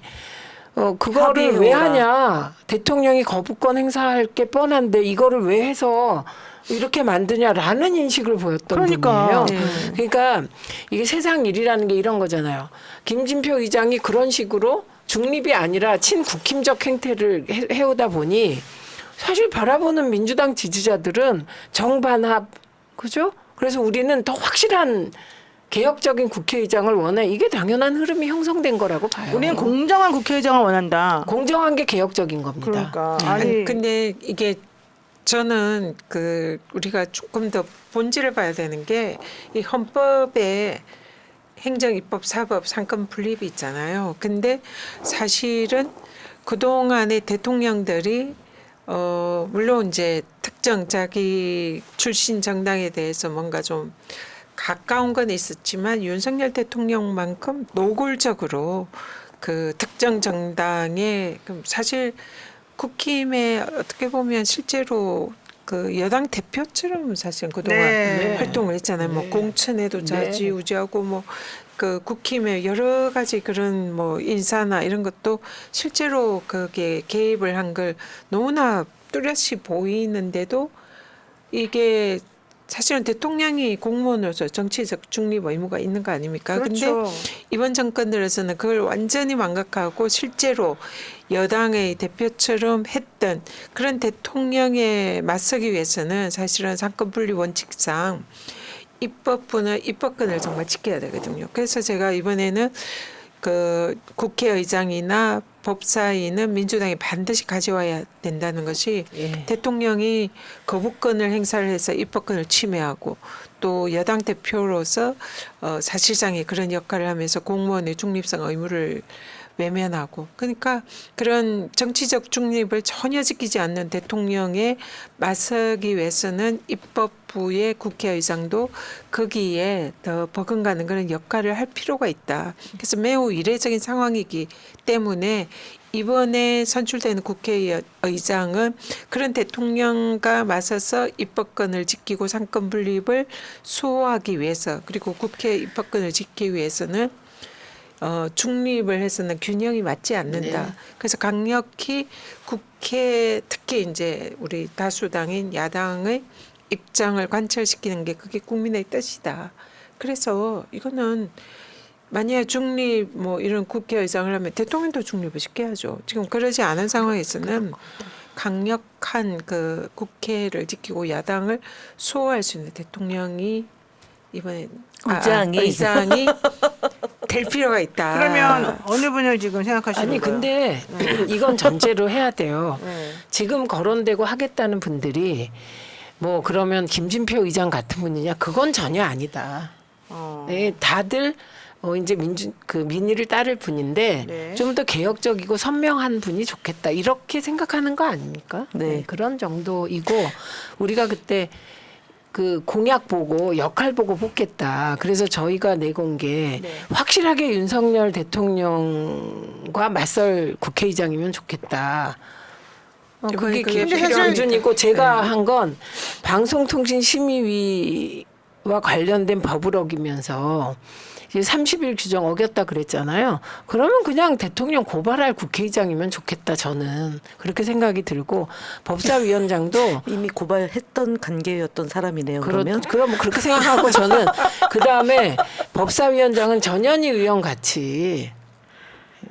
그거를 왜 하냐. 대통령이 거부권 행사할 게 뻔한데 이거를 왜 해서 이렇게 만드냐라는 인식을 보였던 그러니까. 분이에요. 그러니까 이게 세상 일이라는 게 이런 거잖아요. 김진표 의장이 그런 식으로 중립이 아니라 친국힘적 행태를 해오다 보니 사실 바라보는 민주당 지지자들은 정반합, 그죠? 그래서 우리는 더 확실한 개혁적인 국회의장을 원해. 이게 당연한 흐름이 형성된 거라고 봐요. 우리는 공정한 국회의장을 원한다. 공정한 게 개혁적인 겁니다. 그러니까 아니 근데 이게 저는 그 우리가 조금 더 본질을 봐야 되는 게 이 헌법에 행정, 입법, 사법, 상권 분립이 있잖아요. 근데 사실은 그동안의 대통령들이 물론 이제 특정 자기 출신 정당에 대해서 뭔가 좀 가까운 건 있었지만 윤석열 대통령만큼 노골적으로 그 특정 정당의 사실 국힘에 어떻게 보면 실제로 그 여당 대표처럼 사실 그동안 네. 활동을 했잖아요. 뭐 공천에도 좌지우지하고 뭐 그 국힘의 여러 가지 그런 뭐 인사나 이런 것도 실제로 그게 개입을 한 걸 너무나 뚜렷이 보이는데도 이게 사실은 대통령이 공무원으로서 정치적 중립 의무가 있는 거 아닙니까? 그렇죠. 근데 이번 정권 들어서는 그걸 완전히 망각하고 실제로 여당의 대표처럼 했던 그런 대통령에 맞서기 위해서는 사실은 상권 분리 원칙상 입법권을 정말 지켜야 되거든요. 그래서 제가 이번에는 그 국회의장이나 법사위는 민주당이 반드시 가져와야 된다는 것이 대통령이 거부권을 행사를 해서 입법권을 침해하고 또 여당 대표로서 사실상의 그런 역할을 하면서 공무원의 중립성 의무를 외면하고 그러니까 그런 정치적 중립을 전혀 지키지 않는 대통령에 맞서기 위해서는 입법부의 국회의장도 거기에 더 버금가는 그런 역할을 할 필요가 있다. 그래서 매우 이례적인 상황이기 때문에 이번에 선출되는 국회의장은 그런 대통령과 맞서서 입법권을 지키고 상권 분립을 수호하기 위해서 그리고 국회 입법권을 지키기 위해서는 중립을 해서는 균형이 맞지 않는다. 네. 그래서 강력히 국회 특히 이제 우리 다수당인 야당의 입장을 관철시키는 게 그게 국민의 뜻이다. 그래서 이거는 만약에 중립 뭐 이런 국회의장을 하면 대통령도 중립을 시켜야죠. 지금 그러지 않은 상황에서는 강력한 그 국회를 지키고 야당을 수호할 수 있는 대통령이 이번에 의장이 될 필요가 있다. 그러면 어느 분을 지금 생각하시는 아니 거예요? 근데 이건 전제로 해야 돼요. 지금 거론되고 하겠다는 분들이 뭐 그러면 김진표 의장 같은 분이냐? 그건 전혀 아니다. 네, 다들 이제 민의를 따를 분인데 네. 좀 더 개혁적이고 선명한 분이 좋겠다. 이렇게 생각하는 거 아닙니까? 네. 그런 정도이고 우리가 그때 그 공약 보고 역할 보고 뽑겠다. 그래서 저희가 내건 게 확실하게 윤석열 대통령과 맞설 국회의장이면 좋겠다. 그게 그게 기준이고 제가 한 건 방송통신심의위와 관련된 법을 어기면서 30일 규정 어겼다 그랬잖아요. 그러면 그냥 대통령 고발할 국회의장이면 좋겠다. 저는 그렇게 생각이 들고 법사위원장도 이미 고발했던 관계였던 사람이네요. 그러면 그럼 그렇게 생각하고 저는 그 다음에 법사위원장은 전현희 의원 같이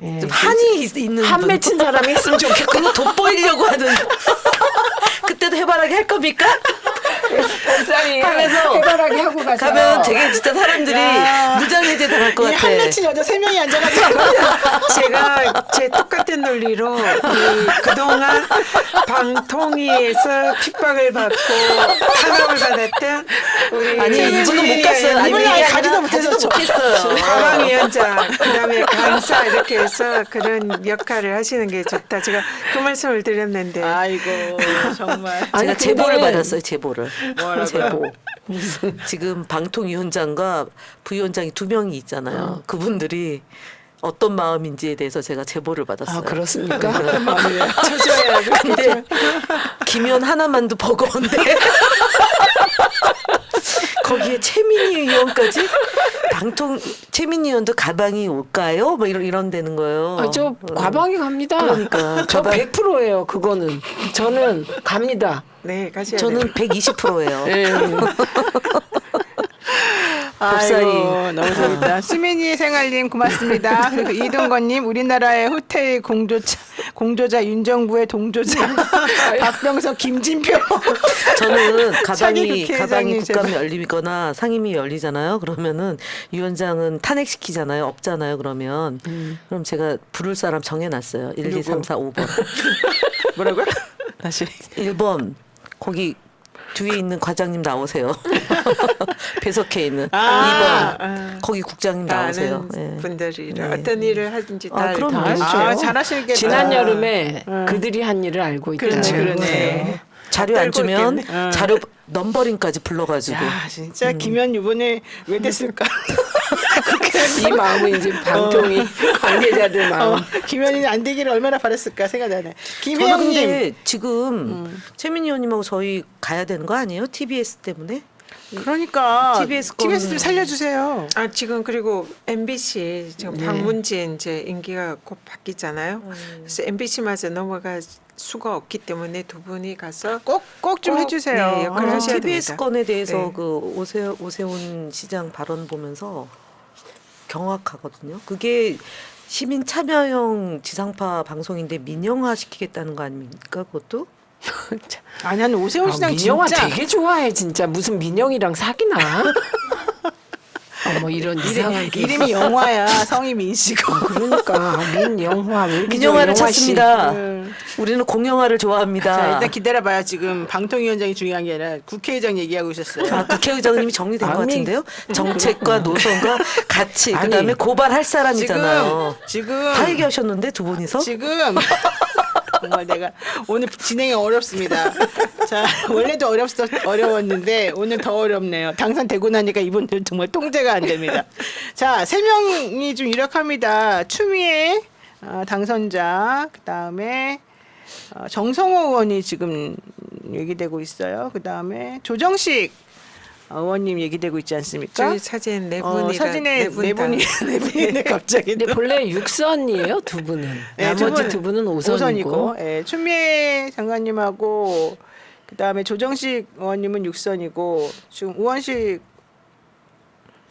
좀 한이 있는 한 분. 맺힌 사람이 있으면 좋겠고 그거 돋보이려고 하는 그때도 해바라기 할 겁니까? 법사위 하면서 해바라기 하고 가서 가면 되게 진짜 사람들이 무장해제 당할 것 같아. 한 맺힌 여자 3명이 앉아가지고 제가 제 똑같은 논리로 그동안 방통위에서 핍박을 받고 탄압을 받았던 우리 아니 이분은 못 갔어요. 아니 이분은 아예 가지도 가지도 못했어요. 과방위원장 그다음에 간사 이렇게 해서 그런 역할을 하시는 게 좋다. 제가 그 말씀을 드렸는데 아이고 정말 제가 제보를 근데 받았어요. 제보를. 제보. 지금 방통위원장과 부위원장이 2명이 있잖아요. 그분들이 어떤 마음인지에 대해서 제가 제보를 받았어요. 아 그렇습니까? 쳐줘야 돼. 근데 김연 하나만도 버거운데 거기에 최민희 의원까지 방통 최민희 의원도 가방이 올까요? 뭐 이런 되는 거예요. 아, 저 과방이 갑니다. 그러니까 저 가방- 100%예요. 그거는 저는 갑니다. 네, 가셔야 돼요. 저는 120%예요. 예. 법사위. 아이고, 너무 재밌다. 수민이의 생활님 고맙습니다. 그리고 이동건님 우리나라의 후퇴의 공조자 윤정부의 동조자 박병석 김진표. 저는 차기 가방이 국회의장님 국감 열리거나 상임위 열리잖아요. 그러면은 위원장은 탄핵시키잖아요. 없잖아요. 그러면 그럼 제가 부를 사람 정해놨어요. 1, 2, 3, 4, 5번. 뭐라고요? 다시. 1번 거기 뒤에 있는 과장님 나오세요. 배석해 있는. 아. 2번 거기 국장님 다 나오세요. 아는 예. 분들이 네. 어떤 일을 하든지 아, 다 그럼요. 알죠. 아, 잘하시겠다. 지난 여름에 그들이 한 일을 알고 있잖아요. 그러네. 네. 자료 안 떨고 주면 있겠네. 자료 넘버링까지 불러가지고 야, 진짜 김현 이번에 왜 됐을까? 이 마음은 이제 방통위 관계자들 마음. 김현이는 안 되기를 얼마나 바랬을까 생각나네. 저는 김혜영님. 근데 지금 최민희 의원님하고 저희 가야 되는 거 아니에요? TBS 때문에? 그러니까 TBS TBS 좀 거는- 살려주세요. 아 지금 그리고 MBC 지금 방문진 이제 임기가 곧 바뀌잖아요. 그래서 MBC마저 넘어갈 수가 없기 때문에 두 분이 가서 꼭 좀 꼭, 해주세요. 네, 역할을 하셔야 TBS 됩니다. 건에 대해서 네. 그 오세훈 시장 발언 보면서 경악하거든요. 그게 시민 참여형 지상파 방송인데 민영화 시키겠다는 거 아닙니까? 그것도? 아니 난 오세훈 아, 시장 민영아 진짜 되게 좋아해 진짜. 무슨 민영이랑 사귀나? 뭐 이런 이상한 게 이름이 영화야. 성이 민씨고. 그러니까 민영화 왜 이렇게 민영화를 좋아, 영화 씨. 찾습니다. 우리는 공영화를 좋아합니다. 자 일단 기다려봐요. 지금 방통위원장이 중요한 게 아니라 국회의장 얘기하고 있었어요. 아, 국회의장님이 정리된 것 아니, 같은데요? 정책과 노선과 가치, 아니, 그다음에 고발할 사람이잖아요. 지금 다 얘기하셨는데 두 분이서? 지금 정말 내가 오늘 진행이 어렵습니다. 자 원래도 어려웠는데 오늘 더 어렵네요. 당선되고 나니까 이분들 정말 통제가 안 됩니다. 자 3명이 좀 유력합니다. 추미애 당선자, 그 다음에 정성호 의원이 지금 얘기되고 있어요. 그 다음에 조정식 의원님 얘기되고 있지 않습니까? 저희 사진 네 분이라 사진에 네 분이 네 분인데 갑자기 근데 또. 본래 6선이에요 두 분은. 네, 나머지 두 분은 5선이고. 예, 추미애 장관님하고 그다음에 조정식 의원님은 6선이고 지금 우원식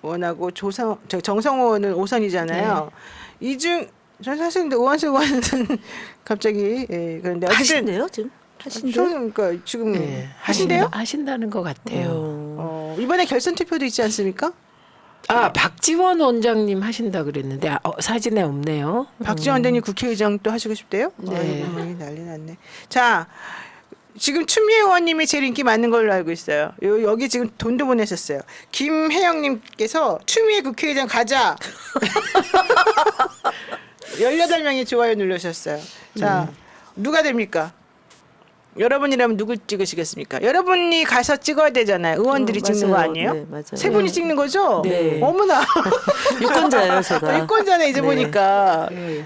의원하고 정성호 의원은 5선이잖아요. 이중 전 사실 근데 우원식 의원은 갑자기 그런데 어쨌든 하신대요 지금? 하신대요? 저는 그러니까 지금 네, 하신대요? 하신다는 것 같아요. 이번에 결선 투표도 있지 않습니까? 아 박지원 원장님 하신다 그랬는데 사진에 없네요. 박지원 원장님 국회의장 또 하시고 싶대요? 네. 아이고, 난리 났네. 자, 지금 추미애 의원님이 제일 인기 많은 걸로 알고 있어요. 여기 지금 돈도 보내셨어요. 김혜영님께서 추미애 국회의장 가자. 18명이 좋아요 누르셨어요. 자, 누가 됩니까? 여러분이라면 누구 찍으시겠습니까? 여러분이 가서 찍어야 되잖아요. 의원들이 찍는 거 맞아요. 아니에요? 네, 맞아요. 세 분이 찍는 거죠? 네. 어머나. 유권자예요 제가. 유권자네 이제 네. 보니까. 네.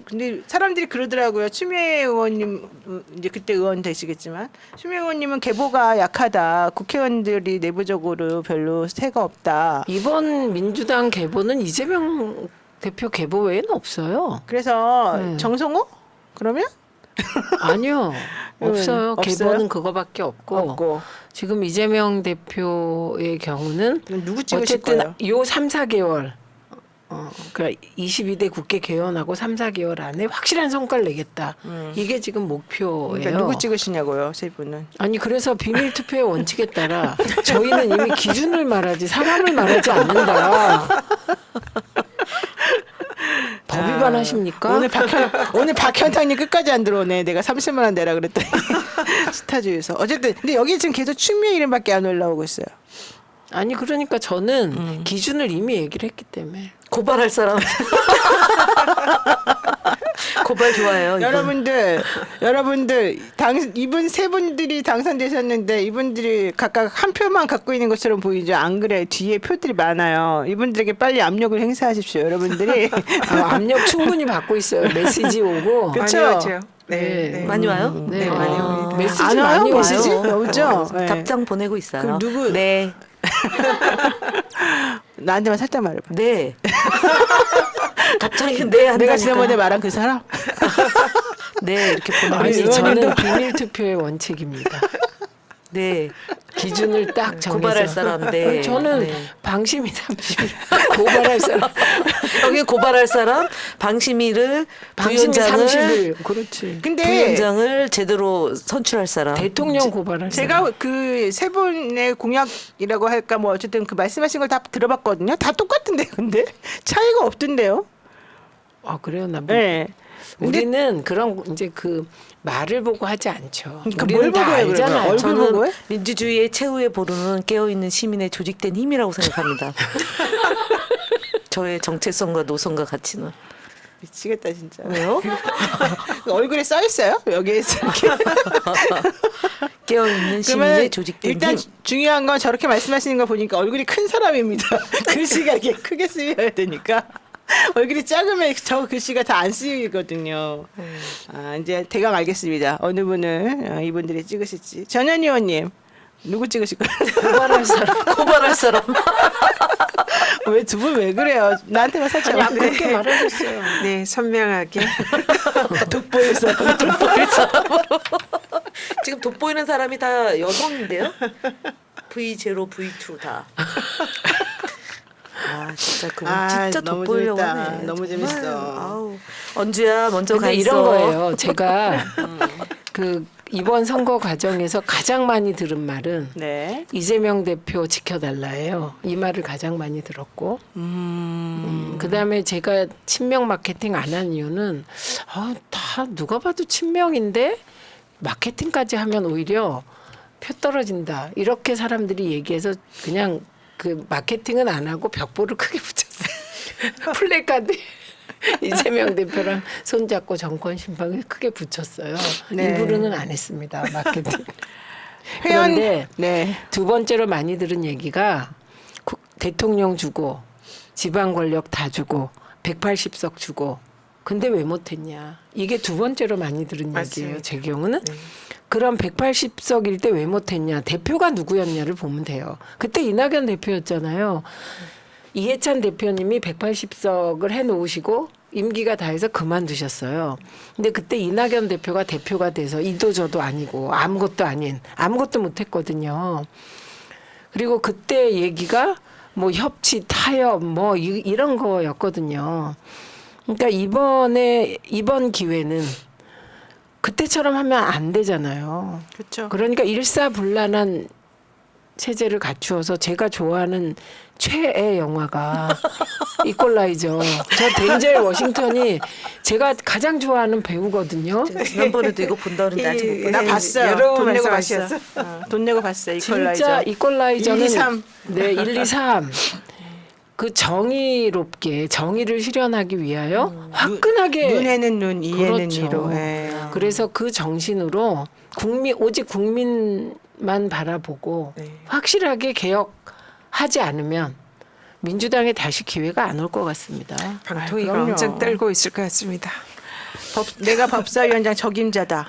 근데 사람들이 그러더라고요. 추미애 의원님 이제 그때 의원 되시겠지만 추미애 의원님은 계보가 약하다. 국회의원들이 내부적으로 별로 새가 없다. 이번 민주당 계보는 이재명 대표 계보 외에는 없어요. 그래서 네. 정성호? 그러면 아니요. 없어요. 없어요? 계보는 그거밖에 없고, 없고. 지금 이재명 대표의 경우는 그럼 누구 찍으실 어쨌든 거예요? 요 3, 4개월 그러니까 22대 국회 개원하고 3, 4개월 안에 확실한 성과를 내겠다. 이게 지금 목표예요. 그러니까 누구 찍으시냐고요, 세 분은. 아니 그래서 비밀 투표의 원칙에 따라 저희는 이미 기준을 말하지 사람을 말하지 않는다. 법 위반하십니까? 오늘 박현탕님 끝까지 안 들어오네. 내가 30만 원 내라 그랬더니 스타주에서 어쨌든 근데 여기 지금 계속 추미애 이름밖에 안 올라오고 있어요. 아니 그러니까 저는 기준을 이미 얘기를 했기 때문에 고발할 사람. 고발 좋아해요. 이분. 여러분들 이분 세 분들이 당선되셨는데 이분들이 각각 한 표만 갖고 있는 것처럼 보이죠. 안 그래 뒤에 표들이 많아요. 이분들에게 빨리 압력을 행사하십시오. 여러분들이 압력 충분히 받고 있어요. 메시지 오고 그쵸? 많이 오죠. 네, 네. 네. 많이 와요? 네, 많이 옵니다. 메시지 안 와요? 많이 메시지? 와요. 오죠? 네. 답장 보내고 있어요. 그럼 누구? 네. 나한테만 살짝 말해봐. 네. 갑자기 네 한다니까. 내가 지난번에 말한 그 사람? 네 이렇게 아니 보내주세요. 저는 비밀 투표의 원칙입니다. 네. 기준을 딱 정해서 고발할 사람. 네. 저는 네. 방심이 담심이 고발할 사람 여기 고발할 사람 방심이를 방심이 부위원장을 30일 그렇지. 근데 부위원장을 제대로 선출할 사람. 대통령 고발할 사람. 제가 그 세 분의 공약이라고 할까 뭐 어쨌든 그 말씀하신 걸 다 들어봤거든요. 다 똑같은데 근데 차이가 없던데요. 아 그래요 나 네. 근데 우리는 그런 이제 그 말을 보고 하지 않죠. 그러니까 우리는 뭘 다 보고 해요, 그러면? 알잖아요. 얼굴 저는 보고 해? 민주주의의 최후의 보루는 깨어있는 시민의 조직된 힘이라고 생각합니다. 저의 정체성과 노선과 가치는. 미치겠다 진짜. 왜요? 얼굴에 써 있어요? 여기에 이렇게. 깨어있는 시민의 조직된 일단 힘. 중요한 건 저렇게 말씀하시는 거 보니까 얼굴이 큰 사람입니다. 글씨가 이렇게 크게 쓰여야 되니까. 얼굴이 작으면 저 글씨가 다 안 쓰이거든요. 아, 이제 대강 알겠습니다. 어느 분을 이분들이 찍으실지. 전현 의원님 누구 찍으실 거예요? 고발할 사람. 고발할 사람. 왜 두 분 왜 그래요? 나한테만 살짝 아니 안 그렇게 말하셨어요. 네, 선명하게. 돋보여서 돋보일 사람으로. 지금 돋보이는 사람이 다 여성인데요. V0, V2 다. 아 진짜 그건 진짜 너무 돋보이려고 재밌다. 하네. 너무 정말. 재밌어. 아우. 언주야 먼저 가 근데 있어. 이런 거예요. 제가 그 이번 선거 과정에서 가장 많이 들은 말은 네. 이재명 대표 지켜달라예요. 이 말을 가장 많이 들었고, 그다음에 제가 친명 마케팅 안 한 이유는 다 누가 봐도 친명인데 마케팅까지 하면 오히려 표 떨어진다 이렇게 사람들이 얘기해서 그냥 그 마케팅은 안 하고 벽보를 크게 붙였어요. 플래카드. 이재명 대표랑 손잡고 정권 신방을 크게 붙였어요. 네. 일부러는 안 했습니다. 마케팅. 회원 그런데 네. 두 번째로 많이 들은 얘기가 대통령 주고 지방 권력 다 주고 180석 주고 근데 왜 못했냐. 이게 두 번째로 많이 들은 얘기예요. 맞습니다. 제 경우는. 네. 그럼 180석일 때 왜 못했냐. 대표가 누구였냐를 보면 돼요. 그때 이낙연 대표였잖아요. 이해찬 대표님이 180석을 해놓으시고 임기가 다해서 그만두셨어요. 근데 그때 이낙연 대표가 대표가 돼서 이도 저도 아니고 아무것도 아닌 아무것도 못했거든요. 그리고 그때 얘기가 뭐 협치, 타협 뭐 이런 거였거든요. 그러니까 이번 기회는 그때처럼 하면 안 되잖아요. 그렇죠. 그러니까 일사불란한 체제를 갖추어서 제가 좋아하는 최애 영화가 이퀄라이저. 저 덴젤 워싱턴이 제가 가장 좋아하는 배우거든요. 지난번에도 이거 본다 그랬는데 아직 못 나 봤어요. 봤어요. 여러 돈 내고 말씀하셨어. 봤어. 돈 내고 봤어요. 이퀄라이저. 진짜 이퀄라이저는 1, 2, 3. 네, 1, 2, 3. 그 정의롭게 정의를 실현하기 위하여 화끈하게 눈에는 눈, 이에는 그렇죠. 이로. 예. 그래서 그 정신으로 오직 국민만 바라보고 네. 확실하게 개혁하지 않으면 민주당에 다시 기회가 안 올 것 같습니다. 방통위가 그럼요. 엄청 떨고 있을 것 같습니다. 내가 법사위원장 적임자다.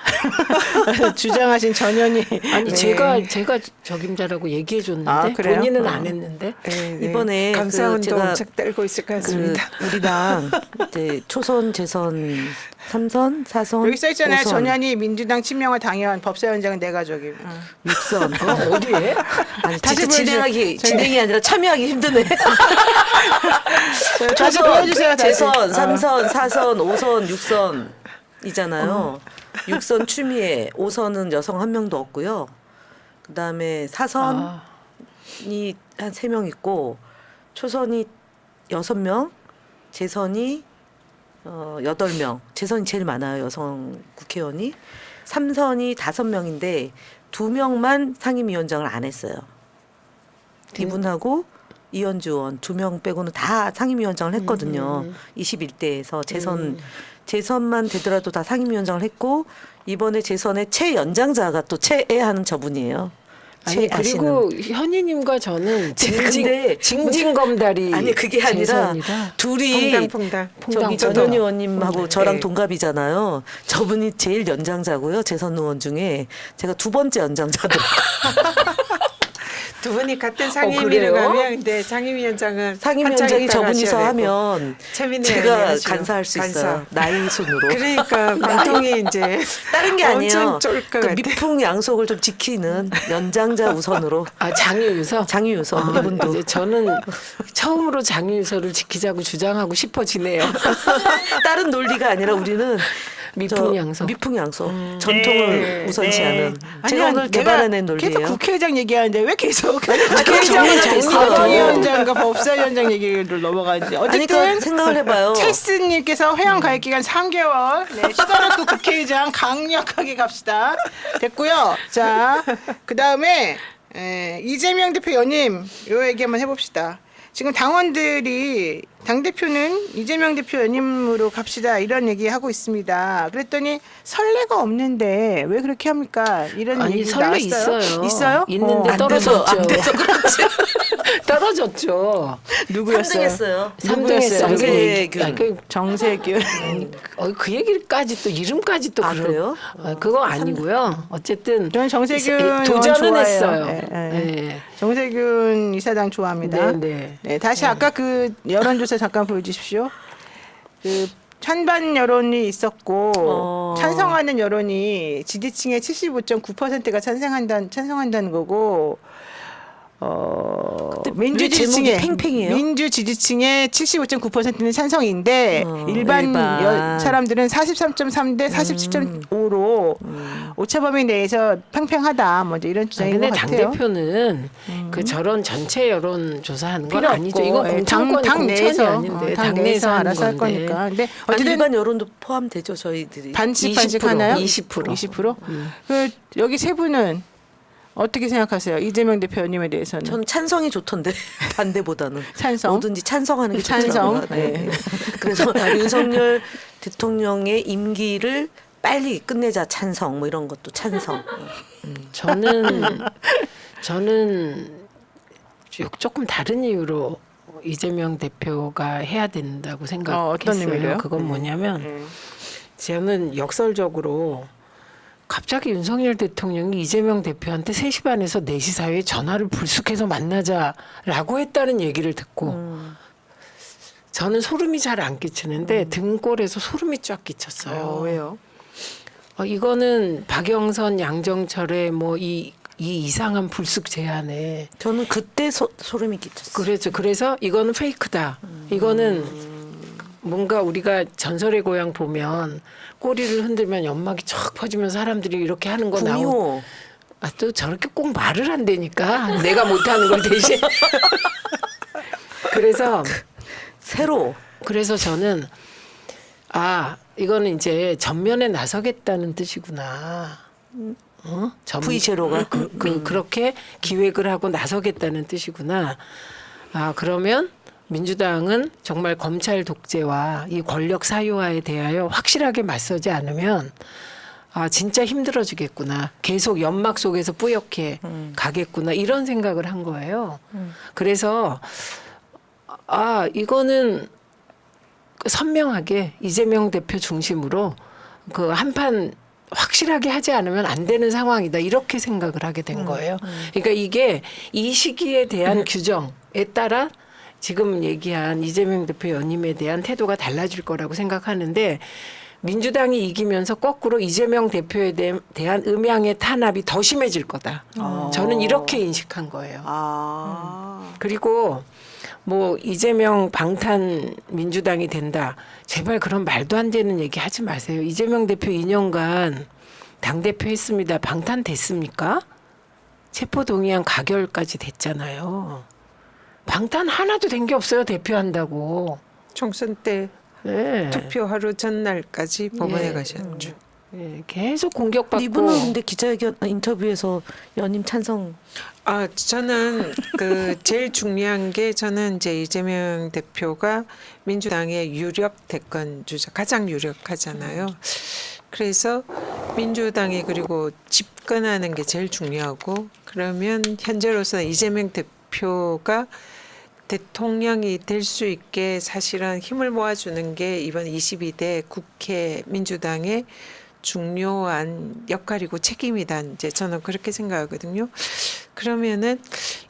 주장하신 전현희. 아니 네. 제가 적임자라고 얘기해 줬는데 아, 그래요? 본인은 안 했는데 네, 네. 이번에 감사원도 제가 엄청 떨고 있을 것 그 같습니다. 우리 당 이제 초선, 재선, 3선, 4선, 여기 써 있잖아요. 5선, 전현희 민주당 친명화 당연 법사위원장은 내가 적임. 6선. 어디에? 아니 다시 진짜 보여주세요. 진행이 아니라 참여하기 힘드네. 다시 보여주세요. 다시. 재선, 3선, 4선, 5선, 6선이잖아요. 6선 추미애, 5선은 여성 한 명도 없고요. 그다음에 4선이 한 3명 있고 초선이 6명, 재선이 8명. 재선이 제일 많아요. 여성 국회의원이. 3선이 5명인데 2명만 상임위원장을 안 했어요. 이분하고 이현주 의원 2명 빼고는 다 상임위원장을 했거든요. 21대에서 재선만 되더라도 다 상임위원장을 했고 이번에 재선의 최연장자가 또 최애하는 저분이에요. 아니 최아시는. 그리고 현희님과 저는 근데 징징검다리 아니 그게 아니라 재선이라. 둘이 퐁당퐁당. 저기 저도. 전현희 의원님하고 저랑 네. 동갑이잖아요. 저분이 제일 연장자고요. 재선 의원 중에 제가 두 번째 연장자더라고요. 두 분이 같은 상임위를 그래요? 가면 근데 상임위원장은 상임위원장이 한참 있다가 저분이서 하셔야 되고. 하면 최민희 제가 의원이 간사할 수 간사. 있어요. 나이 순으로. 그러니까 방통이 이제 다른 게 아니에요. 엄청 쫄 것 그 같아. 미풍양속을 좀 지키는 연장자 우선으로 아 장유유서. 장유유서 이분도 이제 저는 처음으로 장유유서를 지키자고 주장하고 싶어지네요. 다른 논리가 아니라 우리는 미풍양속. 미풍양속 전통을 우선시하는 제가 아니야, 오늘 개발해낸 계속 논리예요. 국회의장 얘기하는데 왜 계속 정리가 됐어요. 과방위원장과 법사위원장 얘기를 넘어가지. 아니 어쨌든 그러니까 생각을 해봐요. 첼스님께서 회원 가입 기간 3개월. 네, 시다르크 국회의장 강력하게 갑시다. 됐고요. 자, 그 다음에 이재명 대표 연임 요 얘기 한번 해봅시다. 지금 당원들이 당대표는 이재명 대표 연임으로 갑시다 이런 얘기하고 있습니다. 그랬더니 선례가 없는데 왜 그렇게 합니까? 이런 아니 얘기 설레 나왔어요. 있어요. 있어요? 있는데 안 떨어졌죠. 돼서, 안 돼서 그렇지. 떨어졌죠. 누구였어요? 3등했어요. 3등했어요. 정세균. 정세균. 그 얘기까지 또 이름까지 또 아, 그래요? 그거 아니고요. 어쨌든 저는 정세균 도전은 의원 했어요. 좋아해요. 네. 정세균 이사장 좋아합니다. 네. 네, 다시 아까 그 여론조사 잠깐 보여주십시오. 그 찬반 여론이 있었고 찬성하는 여론이 지지층의 75.9%가 찬성한다는 거고. 민주 왜 제목이 지지층의 팽팽해요? 민주 지지층의 75.9%는 찬성인데 일반 사람들은 43.3 대 47.5로 오차범위 내에서 팽팽하다. 먼저 이런 주장인 근데 것 같아요. 당 대표는 그 저런 전체 여론 조사하는 건 필요 아니죠. 없고, 이건 예, 공천권이 당 공천이 내에서 아닌데 당 내에서 하는 알아서 할 건데. 거니까. 근데 아니, 어쨌든 일반 여론도 포함되죠 저희들이. 반씩 20%, 하나요? 20%. 20%? 그 여기 세 분은 어떻게 생각하세요? 이재명 대표님에 대해서는? 전 찬성이 좋던데 반대보다는 찬성? 뭐든지 찬성하는 게 찬성? 좋더라고요. 네. 네. 그래서 윤석열 대통령의 임기를 빨리 끝내자 찬성 뭐 이런 것도 찬성. 저는 조금 다른 이유로 이재명 대표가 해야 된다고 생각했어요. 어떤 의미로요? 그건 뭐냐면 저는 역설적으로 갑자기 윤석열 대통령이 이재명 대표한테 3시 반에서 4시 사이에 전화를 불쑥해서 만나자라고 했다는 얘기를 듣고 저는 소름이 잘 안 끼치는데 등골에서 소름이 쫙 끼쳤어요. 왜요? 이거는 박영선, 양정철의 뭐 이 이상한 불쑥 제안에 저는 그때 소름이 끼쳤어요. 그래서 이거는 페이크다. 이거는 뭔가 우리가 전설의 고향 보면 꼬리를 흔들면 연막이 척 퍼지면 사람들이 이렇게 하는 거 나오. 구미호. 또 저렇게 꼭 말을 한다니까. 내가 못하는 걸 대신. 그래서 저는 이거는 이제 전면에 나서겠다는 뜻이구나. V제로가 그렇게 기획을 하고 나서겠다는 뜻이구나. 그러면 민주당은 정말 검찰 독재와 이 권력 사유화에 대하여 확실하게 맞서지 않으면 진짜 힘들어지겠구나. 계속 연막 속에서 뿌옇게 가겠구나. 이런 생각을 한 거예요. 그래서 이거는 선명하게 이재명 대표 중심으로 그 한판 확실하게 하지 않으면 안 되는 상황이다. 이렇게 생각을 하게 된 거예요. 그러니까 이게 이 시기에 대한 규정에 따라 지금 얘기한 이재명 대표 연임에 대한 태도가 달라질 거라고 생각하는데 민주당이 이기면서 거꾸로 이재명 대표에 대한 음양의 탄압이 더 심해질 거다. 저는 이렇게 인식한 거예요. 그리고 뭐 이재명 방탄 민주당이 된다. 제발 그런 말도 안 되는 얘기 하지 마세요. 이재명 대표 2년간 당대표 했습니다. 방탄 됐습니까? 체포동의안 가결까지 됐잖아요. 방탄 하나도 된 게 없어요. 대표한다고. 총선 때 네. 투표 하루 전날까지 법원에 가셨죠. 네, 계속 공격받고. 이분은 근데 기자회견 인터뷰에서 연임 찬성. 저는 그 제일 중요한 게 저는 이제 이재명 대표가 민주당의 유력 대권 주자 가장 유력하잖아요. 그래서 민주당이 그리고 집권하는 게 제일 중요하고 그러면 현재로서는 이재명 대표가 대통령이 될 수 있게 사실은 힘을 모아주는 게 이번 22대 국회 민주당의 중요한 역할이고 책임이다. 이제 저는 그렇게 생각하거든요. 그러면은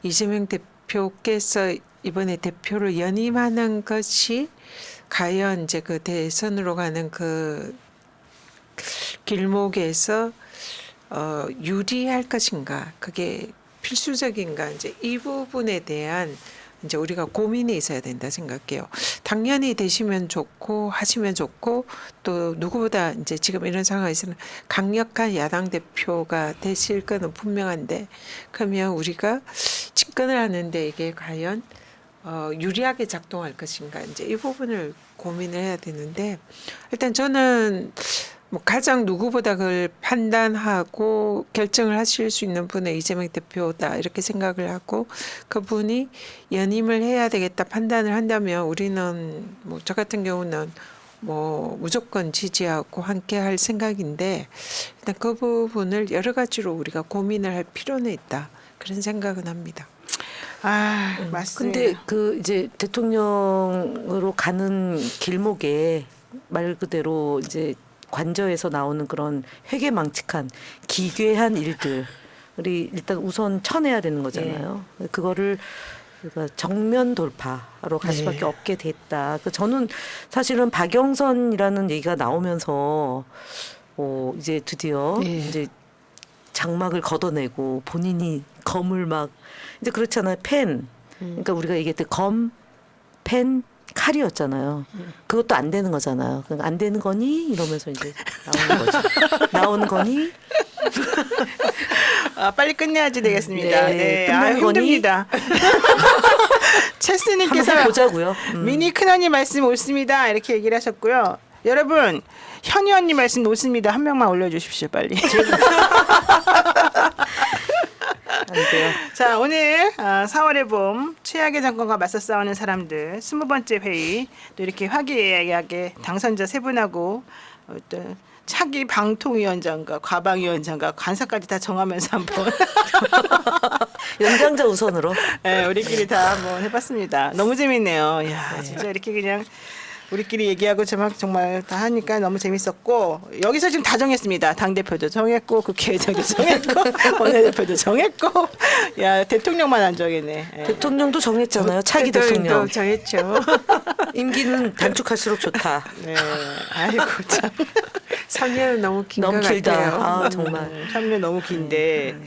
이재명 대표께서 이번에 대표를 연임하는 것이 과연 이제 그 대선으로 가는 그 길목에서 유리할 것인가, 그게 필수적인가, 이제 이 부분에 대한 이제 우리가 고민이 있어야 된다 생각해요. 당연히 되시면 좋고 하시면 좋고 또 누구보다 이제 지금 이런 상황에서는 강력한 야당 대표가 되실 거는 분명한데, 그러면 우리가 집권을 하는데 이게 과연 유리하게 작동할 것인가, 이제 이 부분을 고민을 해야 되는데, 일단 저는 뭐 가장 누구보다 그걸 판단하고 결정을 하실 수 있는 분은 이재명 대표다 이렇게 생각을 하고, 그분이 연임을 해야 되겠다 판단을 한다면 우리는 뭐 저 같은 경우는 뭐 무조건 지지하고 함께 할 생각인데, 일단 그 부분을 여러 가지로 우리가 고민을 할 필요는 있다, 그런 생각은 합니다. 아, 맞습니다. 근데 그 이제 대통령으로 가는 길목에 말 그대로 이제 관저에서 나오는 그런 회개망측한 기괴한 일들이 일단 우선 쳐내야 되는 거잖아요. 그거를 그러니까 정면 돌파로 갈 수밖에 없게 됐다. 저는 사실은 박영선이라는 얘기가 나오면서 이제 드디어 이제 장막을 걷어내고 본인이 검을 막 이제 그렇잖아요. 펜. 그러니까 우리가 얘기했던 검, 펜, 칼이었잖아요. 그것도 안 되는 거잖아요. 그러니까 안 되는 거니 이러면서 이제 나오는 거죠. 나오는 거니. 아, 빨리 끝내야지 되겠습니다. 네, 네, 끝난 아, 거니? 힘듭니다. 체스님께서 한번 보자고요. 미니 큰언니 말씀 옳습니다. 이렇게 얘기를 하셨고요. 여러분, 현희 언니 말씀 옳습니다. 한 명만 올려주십시오, 빨리. 안 돼요. 자, 오늘 4월의 봄 최악의 정권과 맞서 싸우는 사람들 20번째 회의, 또 이렇게 화기애애하게 당선자 세 분하고 어떤 차기 방통위원장과 과방위원장과 관사까지 다 정하면서 한번 연장자 우선으로. 네, 우리끼리 다 한번 해봤습니다. 너무 재밌네요. 야, 진짜 이렇게 그냥 우리끼리 얘기하고 정말 다 하니까 너무 재밌었고, 여기서 지금 다 정했습니다. 당대표도 정했고, 국회의장도 정했고, 원내대표도 정했고, 야, 대통령만 안 정했네. 예. 대통령도 정했잖아요. 차기 대통령. 정했죠. 임기는 단축할수록 좋다. 네, 아이고 참. 3년은 너무 긴 것 너무 길다. 같아요. 아 정말. 3년 너무 긴데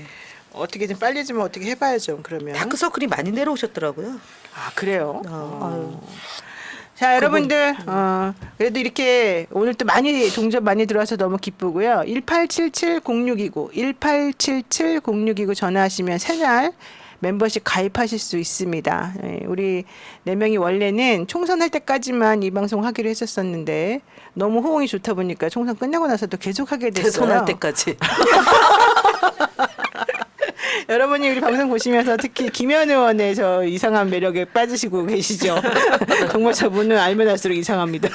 어떻게 좀 빨리 좀 어떻게 해봐야죠. 그러면. 다크서클이 많이 내려오셨더라고요. 아, 그래요? 아유. 자, 여러분들, 그래도 이렇게 오늘 또 많이 동접 많이 들어와서 너무 기쁘고요. 1877-0629, 1877-0629 전화하시면 새날 멤버십 가입하실 수 있습니다. 예, 우리 4명이 원래는 총선할 때까지만 이 방송 하기로 했었었는데 너무 호응이 좋다 보니까 총선 끝나고 나서도 계속 하게 됐어요. 대선할 때까지. 여러분이 우리 방송 보시면서 특히 김현 의원의 저 이상한 매력에 빠지시고 계시죠? 정말 저분은 알면 알수록 이상합니다.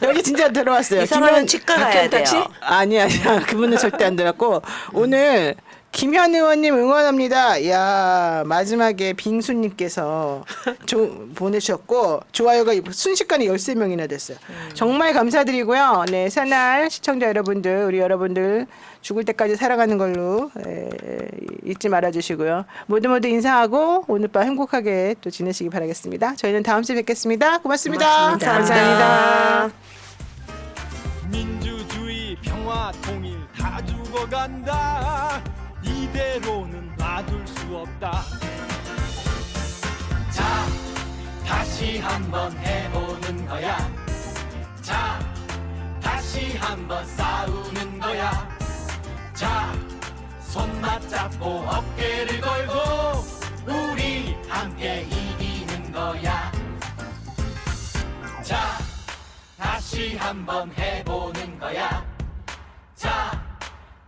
여기 진짜 들어왔어요. 이상하면 치과 가야 돼요. 아니야. 그분은 절대 안 들었고 오늘 김현 의원님 응원합니다. 야, 마지막에 빙수님께서 보내주셨고 좋아요가 순식간에 13명이나 됐어요. 정말 감사드리고요. 네, 새날 시청자 여러분들, 우리 여러분들 죽을 때까지 살아가는 걸로 잊지 말아주시고요. 모두 인사하고 오늘 밤 행복하게 또 지내시기 바라겠습니다. 저희는 다음 주에 뵙겠습니다. 고맙습니다. 감사합니다. 민주주의 평화 통일 다 죽어간다. 이대로는 놔둘 수 없다. 자, 다시 한번 해보는 거야. 자, 다시 한번 싸우는 거야. 자, 손 맞잡고 어깨를 걸고 우리 함께 이기는 거야. 자, 다시 한번 해보는 거야. 자,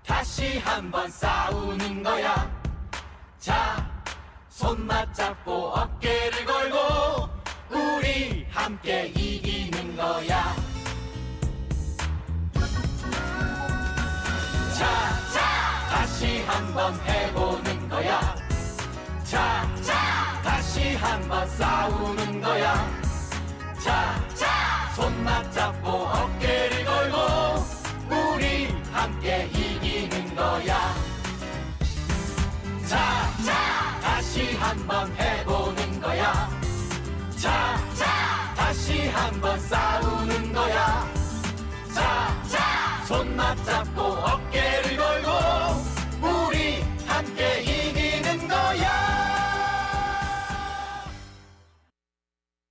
다시 한번 싸우는 거야. 자, 손 맞잡고 어깨를 걸고 우리 함께 이기는 거야. 자, 다시 한번 해보는 거야. 자, 다시 한번 싸우는 거야. 자, 손 맞잡고 어깨를 걸고 한번 싸우는 거야. 자, 손 맞잡고